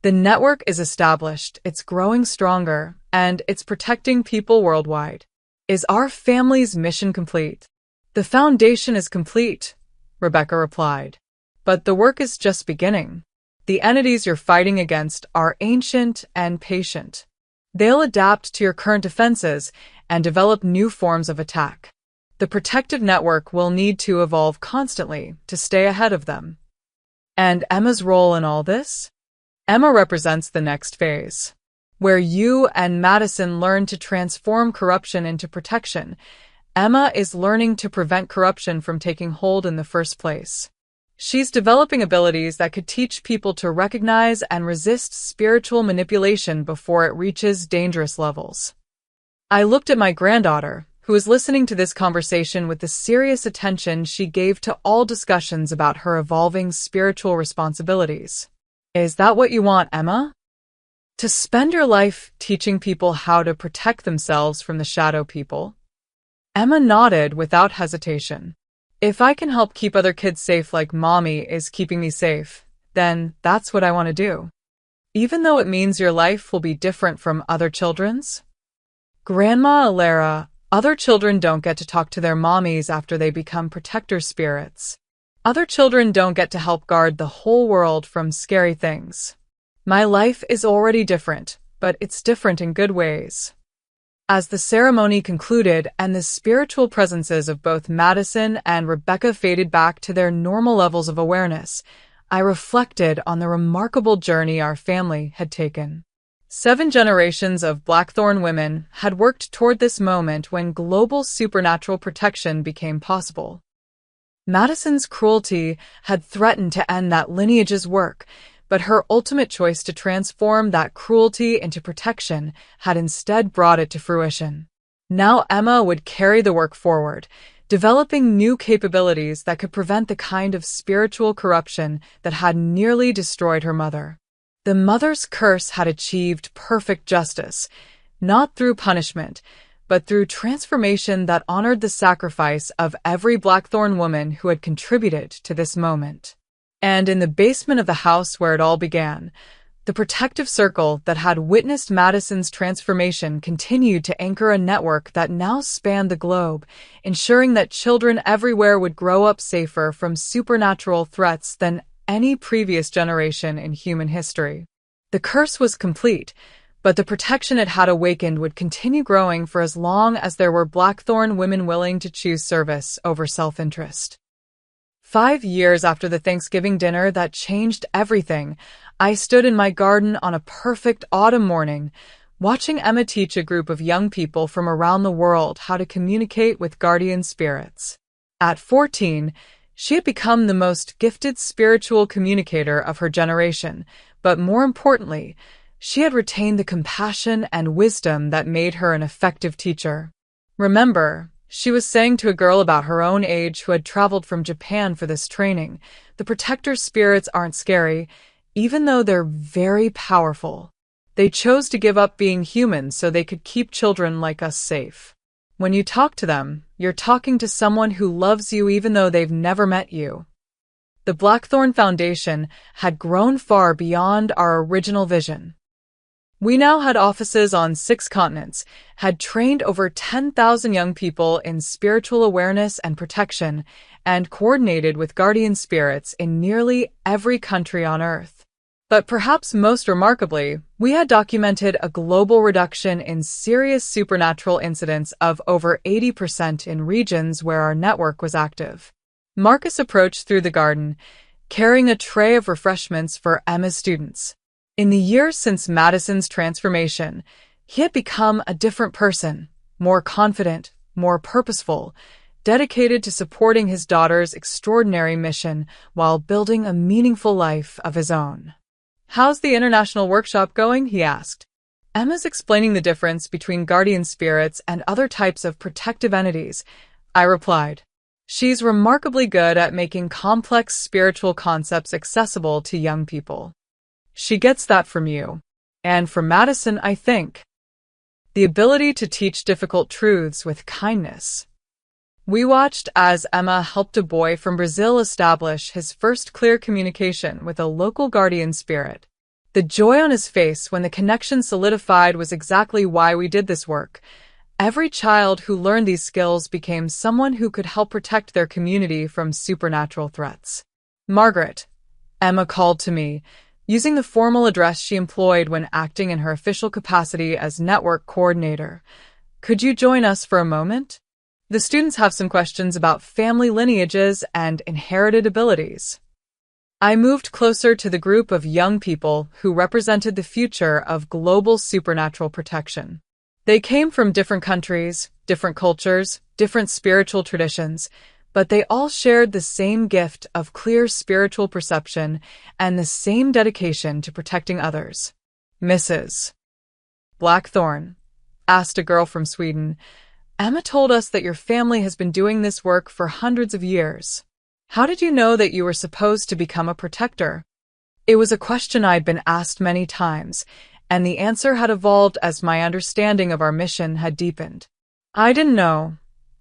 The network is established, it's growing stronger, and it's protecting people worldwide. Is our family's mission complete? The foundation is complete, Rebecca replied. But the work is just beginning. The entities you're fighting against are ancient and patient. They'll adapt to your current defenses and develop new forms of attack. The protective network will need to evolve constantly to stay ahead of them. And Emma's role in all this? Emma represents the next phase, where you and Madison learn to transform corruption into protection. Emma is learning to prevent corruption from taking hold in the first place. She's developing abilities that could teach people to recognize and resist spiritual manipulation before it reaches dangerous levels. I looked at my granddaughter, who was listening to this conversation with the serious attention she gave to all discussions about her evolving spiritual responsibilities. Is that what you want, Emma? To spend your life teaching people how to protect themselves from the shadow people? Emma nodded without hesitation. If I can help keep other kids safe like Mommy is keeping me safe, then that's what I want to do. Even though it means your life will be different from other children's? Grandma Elara, other children don't get to talk to their mommies after they become protector spirits. Other children don't get to help guard the whole world from scary things. My life is already different, but it's different in good ways. As the ceremony concluded and the spiritual presences of both Madison and Rebecca faded back to their normal levels of awareness, I reflected on the remarkable journey our family had taken. 7 generations of Blackthorn women had worked toward this moment when global supernatural protection became possible. Madison's cruelty had threatened to end that lineage's work, but her ultimate choice to transform that cruelty into protection had instead brought it to fruition. Now Emma would carry the work forward, developing new capabilities that could prevent the kind of spiritual corruption that had nearly destroyed her mother. The mother's curse had achieved perfect justice, not through punishment, but through transformation that honored the sacrifice of every Blackthorn woman who had contributed to this moment. And in the basement of the house where it all began, the protective circle that had witnessed Madison's transformation continued to anchor a network that now spanned the globe, ensuring that children everywhere would grow up safer from supernatural threats than any previous generation in human history. The curse was complete, but the protection it had awakened would continue growing for as long as there were Blackthorn women willing to choose service over self-interest. 5 years after the Thanksgiving dinner that changed everything, I stood in my garden on a perfect autumn morning, watching Emma teach a group of young people from around the world how to communicate with guardian spirits. At 14, she had become the most gifted spiritual communicator of her generation, but more importantly, she had retained the compassion and wisdom that made her an effective teacher. Remember, she was saying to a girl about her own age who had traveled from Japan for this training, the protector spirits aren't scary, even though they're very powerful. They chose to give up being human so they could keep children like us safe. When you talk to them, you're talking to someone who loves you even though they've never met you. The Blackthorn Foundation had grown far beyond our original vision. We now had offices on 6 continents, had trained over 10,000 young people in spiritual awareness and protection, and coordinated with guardian spirits in nearly every country on Earth. But perhaps most remarkably, we had documented a global reduction in serious supernatural incidents of over 80% in regions where our network was active. Marcus approached through the garden, carrying a tray of refreshments for Emma's students. In the years since Madison's transformation, he had become a different person, more confident, more purposeful, dedicated to supporting his daughter's extraordinary mission while building a meaningful life of his own. "How's the international workshop going?" he asked. "Emma's explaining the difference between guardian spirits and other types of protective entities," I replied. "She's remarkably good at making complex spiritual concepts accessible to young people. She gets that from you. And from Madison, I think. The ability to teach difficult truths with kindness." We watched as Emma helped a boy from Brazil establish his first clear communication with a local guardian spirit. The joy on his face when the connection solidified was exactly why we did this work. Every child who learned these skills became someone who could help protect their community from supernatural threats. "Margaret," Emma called to me, using the formal address she employed when acting in her official capacity as network coordinator. "Could you join us for a moment? The students have some questions about family lineages and inherited abilities." I moved closer to the group of young people who represented the future of global supernatural protection. They came from different countries, different cultures, different spiritual traditions, but they all shared the same gift of clear spiritual perception and the same dedication to protecting others. "Mrs. Blackthorn," asked a girl from Sweden, "Emma told us that your family has been doing this work for hundreds of years. How did you know that you were supposed to become a protector?" It was a question I'd been asked many times, and the answer had evolved as my understanding of our mission had deepened. "I didn't know,"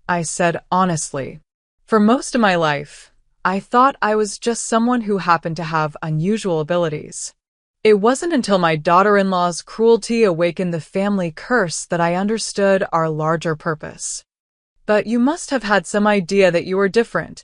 I said honestly. "For most of my life, I thought I was just someone who happened to have unusual abilities. It wasn't until my daughter-in-law's cruelty awakened the family curse that I understood our larger purpose." "But you must have had some idea that you were different,"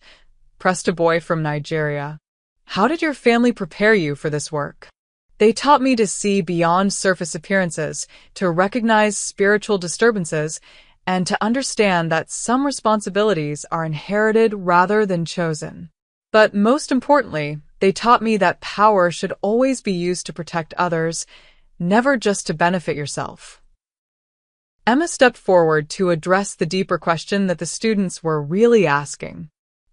pressed a boy from Nigeria. "How did your family prepare you for this work?" "They taught me to see beyond surface appearances, to recognize spiritual disturbances, and to understand that some responsibilities are inherited rather than chosen. But most importantly, they taught me that power should always be used to protect others, never just to benefit yourself." Emma stepped forward to address the deeper question that the students were really asking.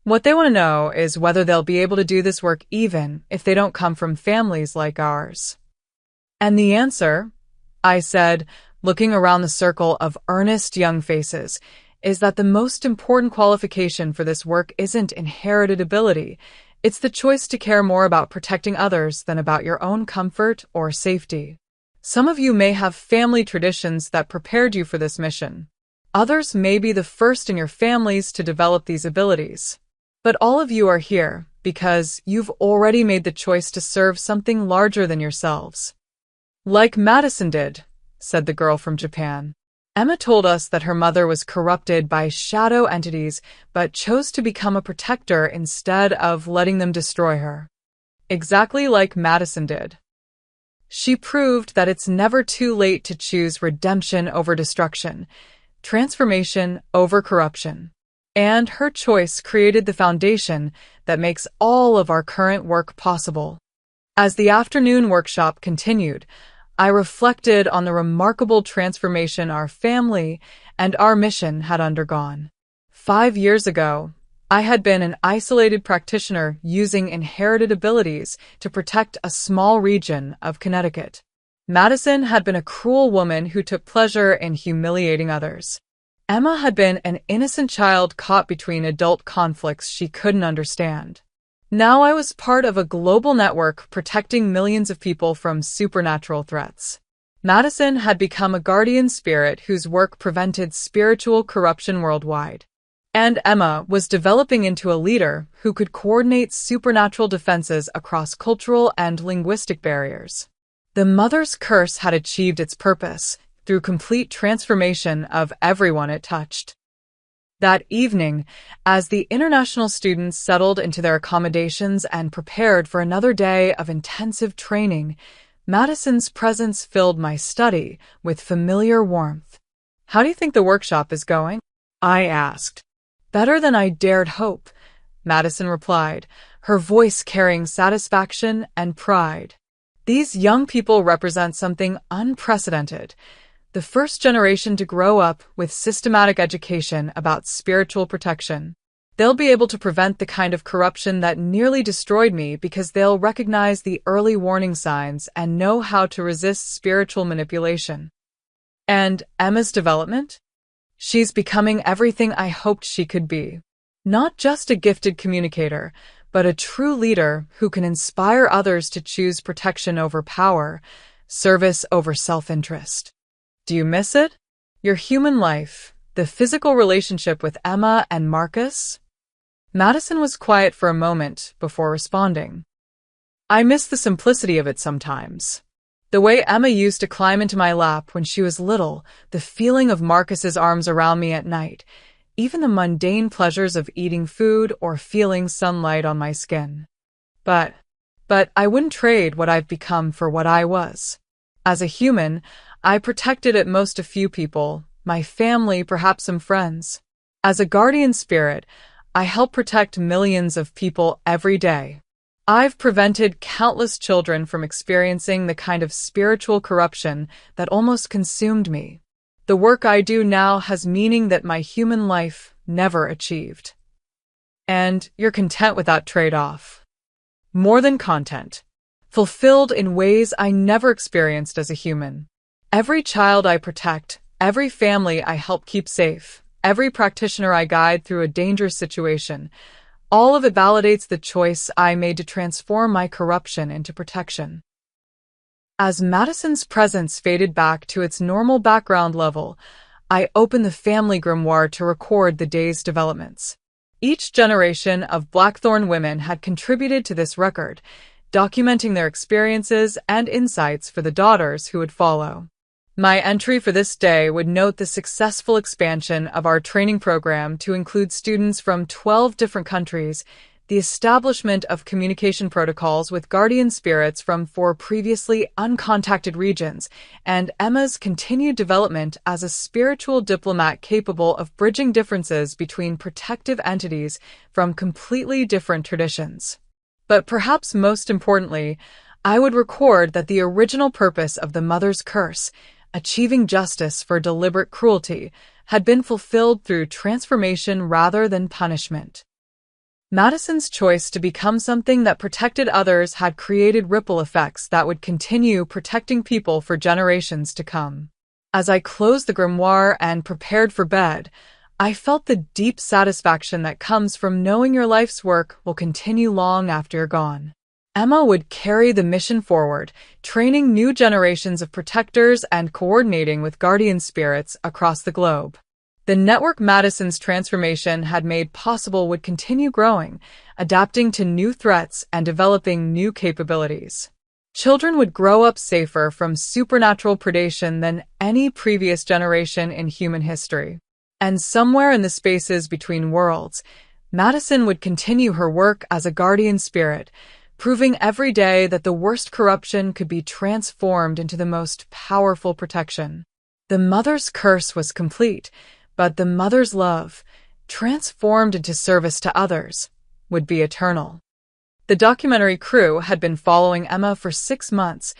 What they want to know is whether they'll be able to do this work even if they don't come from families like ours. "And the answer," I said, looking around the circle of earnest young faces, "is that the most important qualification for this work isn't inherited ability. It's the choice to care more about protecting others than about your own comfort or safety. Some of you may have family traditions that prepared you for this mission. Others may be the first in your families to develop these abilities. But all of you are here because you've already made the choice to serve something larger than yourselves." "Like Madison did," said the girl from Japan. "Emma told us that her mother was corrupted by shadow entities but chose to become a protector instead of letting them destroy her. Exactly like Madison did. She proved that it's never too late to choose redemption over destruction, transformation over corruption. And her choice created the foundation that makes all of our current work possible." As the afternoon workshop continued, I reflected on the remarkable transformation our family and our mission had undergone. 5 years ago, I had been an isolated practitioner using inherited abilities to protect a small region of Connecticut. Madison had been a cruel woman who took pleasure in humiliating others. Emma had been an innocent child caught between adult conflicts she couldn't understand. Now I was part of a global network protecting millions of people from supernatural threats. Madison had become a guardian spirit whose work prevented spiritual corruption worldwide. And Emma was developing into a leader who could coordinate supernatural defenses across cultural and linguistic barriers. The mother's curse had achieved its purpose through complete transformation of everyone it touched. That evening, as the international students settled into their accommodations and prepared for another day of intensive training, Madison's presence filled my study with familiar warmth. "How do you think the workshop is going?" I asked. "Better than I dared hope," Madison replied, her voice carrying satisfaction and pride. "These young people represent something unprecedented. The first generation to grow up with systematic education about spiritual protection. They'll be able to prevent the kind of corruption that nearly destroyed me because they'll recognize the early warning signs and know how to resist spiritual manipulation." And Emma's development? She's becoming everything I hoped she could be. Not just a gifted communicator, but a true leader who can inspire others to choose protection over power, service over self-interest. Do you miss it? Your human life, the physical relationship with Emma and Marcus? Madison was quiet for a moment before responding. "I miss the simplicity of it sometimes. The way Emma used to climb into my lap when she was little, the feeling of Marcus's arms around me at night, even the mundane pleasures of eating food or feeling sunlight on my skin. But I wouldn't trade what I've become for what I was. As a human, I protected at most a few people, my family, perhaps some friends. As a guardian spirit, I help protect millions of people every day. I've prevented countless children from experiencing the kind of spiritual corruption that almost consumed me. The work I do now has meaning that my human life never achieved." And you're content with that trade-off. More than content. Fulfilled in ways I never experienced as a human. Every child I protect, every family I help keep safe, every practitioner I guide through a dangerous situation, all of it validates the choice I made to transform my corruption into protection. As Madison's presence faded back to its normal background level, I opened the family grimoire to record the day's developments. Each generation of Blackthorn women had contributed to this record, documenting their experiences and insights for the daughters who would follow. My entry for this day would note the successful expansion of our training program to include students from 12 different countries, the establishment of communication protocols with guardian spirits from 4 previously uncontacted regions, and Emma's continued development as a spiritual diplomat capable of bridging differences between protective entities from completely different traditions. But perhaps most importantly, I would record that the original purpose of the mother's curse, achieving justice for deliberate cruelty, had been fulfilled through transformation rather than punishment. Madison's choice to become something that protected others had created ripple effects that would continue protecting people for generations to come. As I closed the grimoire and prepared for bed, I felt the deep satisfaction that comes from knowing your life's work will continue long after you're gone. Emma would carry the mission forward, training new generations of protectors and coordinating with guardian spirits across the globe. The network Madison's transformation had made possible would continue growing, adapting to new threats and developing new capabilities. Children would grow up safer from supernatural predation than any previous generation in human history. And somewhere in the spaces between worlds, Madison would continue her work as a guardian spirit, proving every day that the worst corruption could be transformed into the most powerful protection. The mother's curse was complete, but the mother's love, transformed into service to others, would be eternal. The documentary crew had been following Emma for 6 months,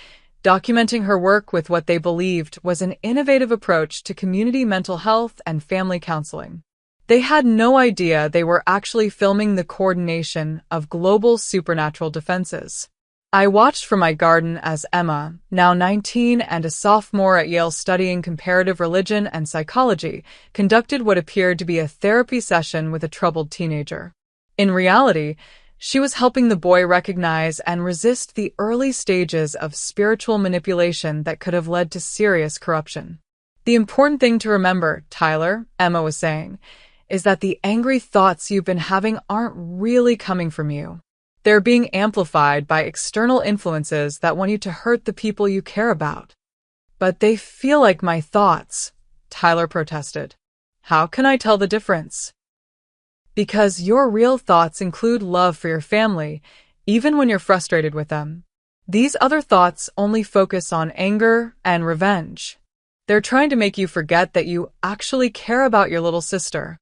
documenting her work with what they believed was an innovative approach to community mental health and family counseling. They had no idea they were actually filming the coordination of global supernatural defenses. I watched from my garden as Emma, now 19 and a sophomore at Yale studying comparative religion and psychology, conducted what appeared to be a therapy session with a troubled teenager. In reality, she was helping the boy recognize and resist the early stages of spiritual manipulation that could have led to serious corruption. The important thing to remember, Tyler, Emma was saying, is that the angry thoughts you've been having aren't really coming from you. They're being amplified by external influences that want you to hurt the people you care about. But they feel like my thoughts, Tyler protested. How can I tell the difference? Because your real thoughts include love for your family, even when you're frustrated with them. These other thoughts only focus on anger and revenge. They're trying to make you forget that you actually care about your little sister.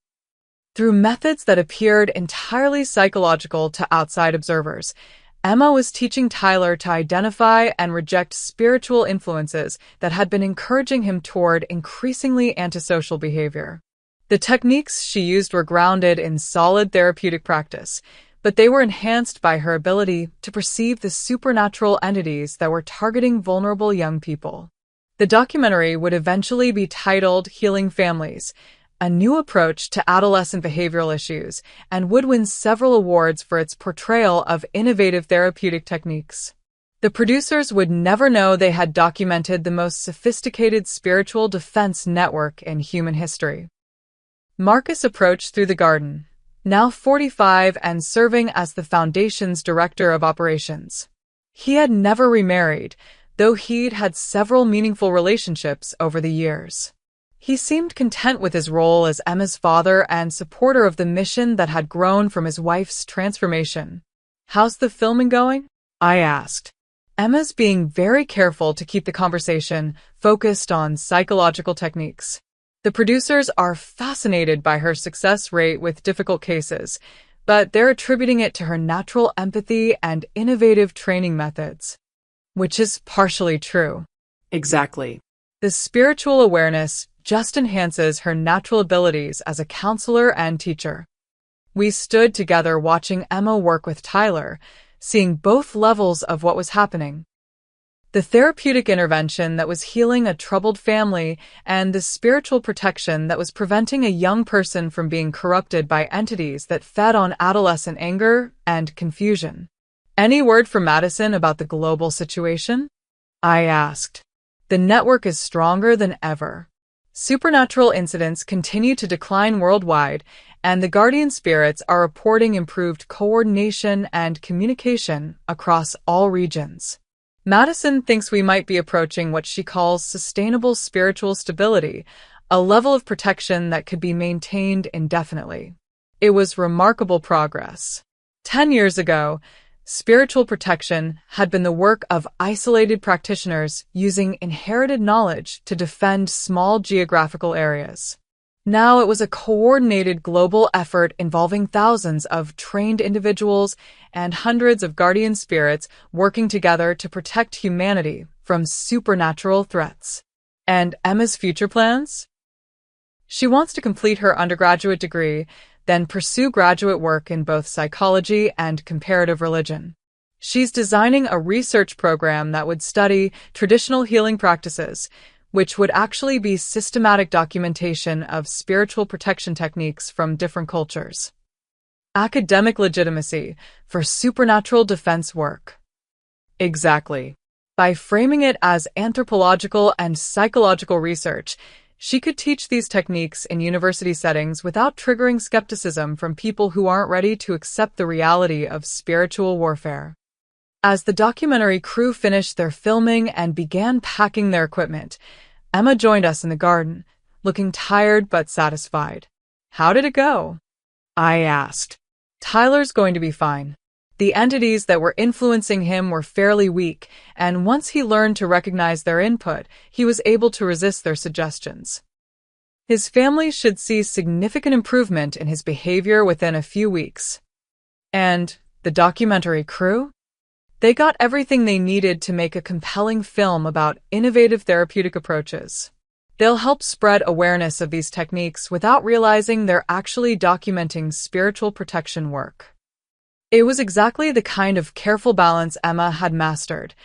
Through methods that appeared entirely psychological to outside observers, Emma was teaching Tyler to identify and reject spiritual influences that had been encouraging him toward increasingly antisocial behavior. The techniques she used were grounded in solid therapeutic practice, but they were enhanced by her ability to perceive the supernatural entities that were targeting vulnerable young people. The documentary would eventually be titled Healing Families, a new approach to adolescent behavioral issues, and would win several awards for its portrayal of innovative therapeutic techniques. The producers would never know they had documented the most sophisticated spiritual defense network in human history. Marcus approached through the garden, now 45 and serving as the Foundation's Director of Operations. He had never remarried, though he'd had several meaningful relationships over the years. He seemed content with his role as Emma's father and supporter of the mission that had grown from his wife's transformation. How's the filming going? I asked. Emma's being very careful to keep the conversation focused on psychological techniques. The producers are fascinated by her success rate with difficult cases, but they're attributing it to her natural empathy and innovative training methods. Which is partially true. Exactly. The spiritual awareness just enhances her natural abilities as a counselor and teacher. We stood together watching Emma work with Tyler, seeing both levels of what was happening. The therapeutic intervention that was healing a troubled family and the spiritual protection that was preventing a young person from being corrupted by entities that fed on adolescent anger and confusion. Any word from Madison about the global situation? I asked. The network is stronger than ever. Supernatural incidents continue to decline worldwide, and the guardian spirits are reporting improved coordination and communication across all regions. Madison thinks we might be approaching what she calls sustainable spiritual stability, a level of protection that could be maintained indefinitely. It was remarkable progress. 10 years ago, spiritual protection had been the work of isolated practitioners using inherited knowledge to defend small geographical areas. Now it was a coordinated global effort involving thousands of trained individuals and hundreds of guardian spirits working together to protect humanity from supernatural threats. And Emma's future plans? She wants to complete her undergraduate degree, then pursue graduate work in both psychology and comparative religion. She's designing a research program that would study traditional healing practices, which would actually be systematic documentation of spiritual protection techniques from different cultures. Academic legitimacy for supernatural defense work. Exactly. By framing it as anthropological and psychological research, she could teach these techniques in university settings without triggering skepticism from people who aren't ready to accept the reality of spiritual warfare. As the documentary crew finished their filming and began packing their equipment, Emma joined us in the garden, looking tired but satisfied. How did it go? I asked. Tyler's going to be fine. The entities that were influencing him were fairly weak, and once he learned to recognize their input, he was able to resist their suggestions. His family should see significant improvement in his behavior within a few weeks. And the documentary crew? They got everything they needed to make a compelling film about innovative therapeutic approaches. They'll help spread awareness of these techniques without realizing they're actually documenting spiritual protection work. It was exactly the kind of careful balance Emma had mastered,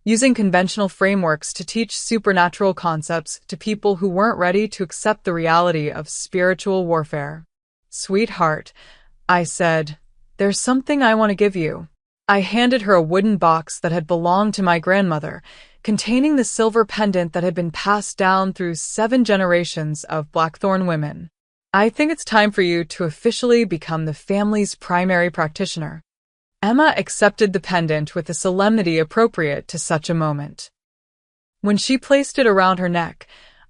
using conventional frameworks to teach supernatural concepts to people who weren't ready to accept the reality of spiritual warfare. "Sweetheart," I said, "there's something I want to give you." I handed her a wooden box that had belonged to my grandmother, containing the silver pendant that had been passed down through 7 generations of Blackthorn women. "I think it's time for you to officially become the family's primary practitioner." Emma accepted the pendant with the solemnity appropriate to such a moment. When she placed it around her neck,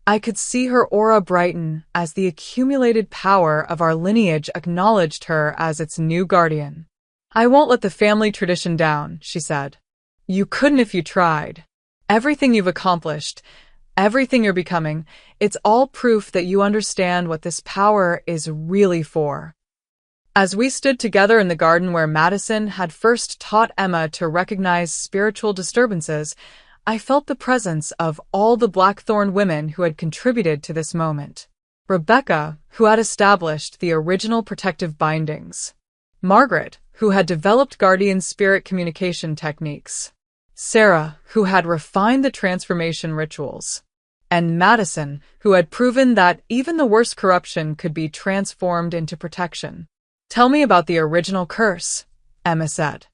I could see her aura brighten as the accumulated power of our lineage acknowledged her as its new guardian. "I won't let the family tradition down," she said. "You couldn't if you tried. Everything you've accomplished, everything you're becoming, it's all proof that you understand what this power is really for." As we stood together in the garden where Madison had first taught Emma to recognize spiritual disturbances, I felt the presence of all the Blackthorn women who had contributed to this moment. Rebecca, who had established the original protective bindings. Margaret, who had developed guardian spirit communication techniques. Sarah, who had refined the transformation rituals. And Madison, who had proven that even the worst corruption could be transformed into protection. "Tell me about the original curse," Emma said.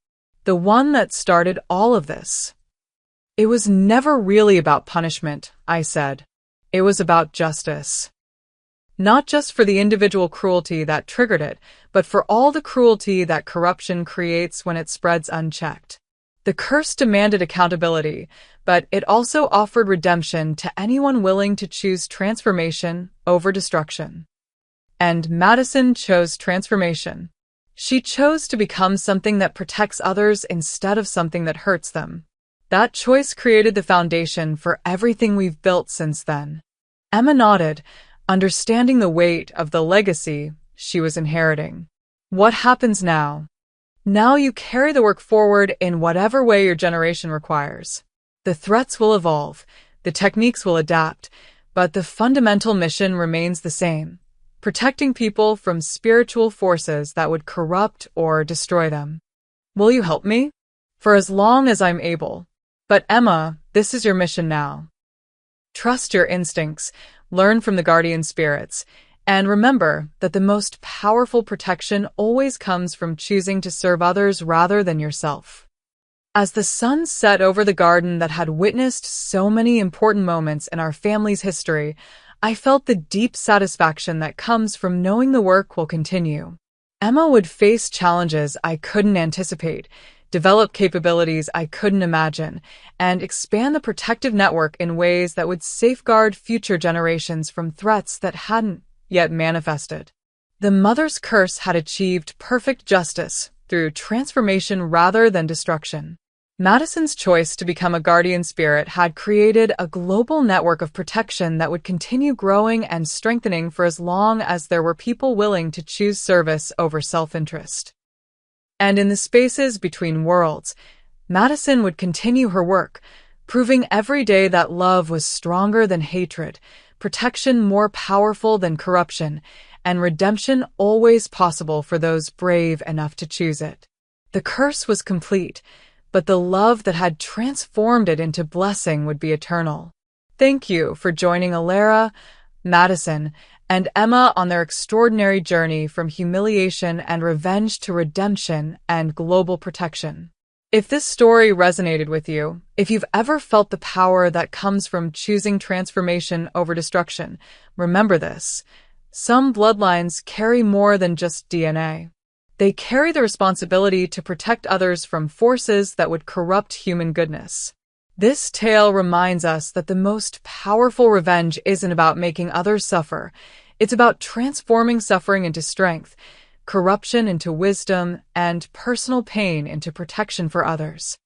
"The one that started all of this." "It was never really about punishment," I said. "It was about justice. Not just for the individual cruelty that triggered it, but for all the cruelty that corruption creates when it spreads unchecked. The curse demanded accountability, but it also offered redemption to anyone willing to choose transformation over destruction. And Madison chose transformation. She chose to become something that protects others instead of something that hurts them. That choice created the foundation for everything we've built since then." Emma nodded, understanding the weight of the legacy she was inheriting. "What happens now?" "Now you carry the work forward in whatever way your generation requires. The threats will evolve, the techniques will adapt, but the fundamental mission remains the same: protecting people from spiritual forces that would corrupt or destroy them. Will you help me?" "For as long as I'm able. But Emma, this is your mission now. Trust your instincts, learn from the guardian spirits, and remember that the most powerful protection always comes from choosing to serve others rather than yourself." As the sun set over the garden that had witnessed so many important moments in our family's history, I felt the deep satisfaction that comes from knowing the work will continue. Emma would face challenges I couldn't anticipate, develop capabilities I couldn't imagine, and expand the protective network in ways that would safeguard future generations from threats that hadn't yet manifested. The mother's curse had achieved perfect justice through transformation rather than destruction. Madison's choice to become a guardian spirit had created a global network of protection that would continue growing and strengthening for as long as there were people willing to choose service over self-interest. And in the spaces between worlds, Madison would continue her work, proving every day that love was stronger than hatred, protection more powerful than corruption, and redemption always possible for those brave enough to choose it. The curse was complete, but the love that had transformed it into blessing would be eternal. Thank you for joining Alara, Madison, and Emma on their extraordinary journey from humiliation and revenge to redemption and global protection. If this story resonated with you, if you've ever felt the power that comes from choosing transformation over destruction, remember this: some bloodlines carry more than just DNA. They carry the responsibility to protect others from forces that would corrupt human goodness. This tale reminds us that the most powerful revenge isn't about making others suffer. It's about transforming suffering into strength, corruption into wisdom, and personal pain into protection for others.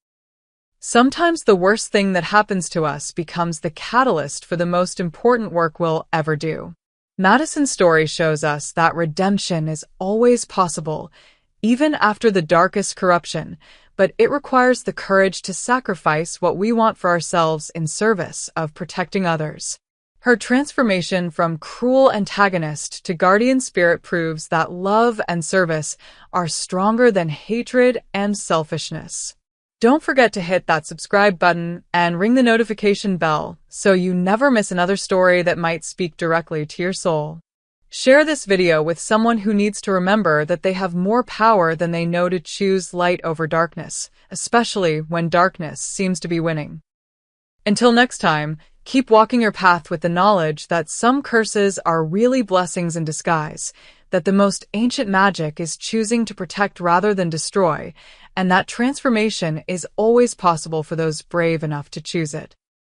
Sometimes the worst thing that happens to us becomes the catalyst for the most important work we'll ever do. Madison's story shows us that redemption is always possible, even after the darkest corruption, but it requires the courage to sacrifice what we want for ourselves in service of protecting others. Her transformation from cruel antagonist to guardian spirit proves that love and service are stronger than hatred and selfishness. Don't forget to hit that subscribe button and ring the notification bell so you never miss another story that might speak directly to your soul. Share this video with someone who needs to remember that they have more power than they know to choose light over darkness, especially when darkness seems to be winning. Until next time, keep walking your path with the knowledge that some curses are really blessings in disguise, that the most ancient magic is choosing to protect rather than destroy, and that transformation is always possible for those brave enough to choose it.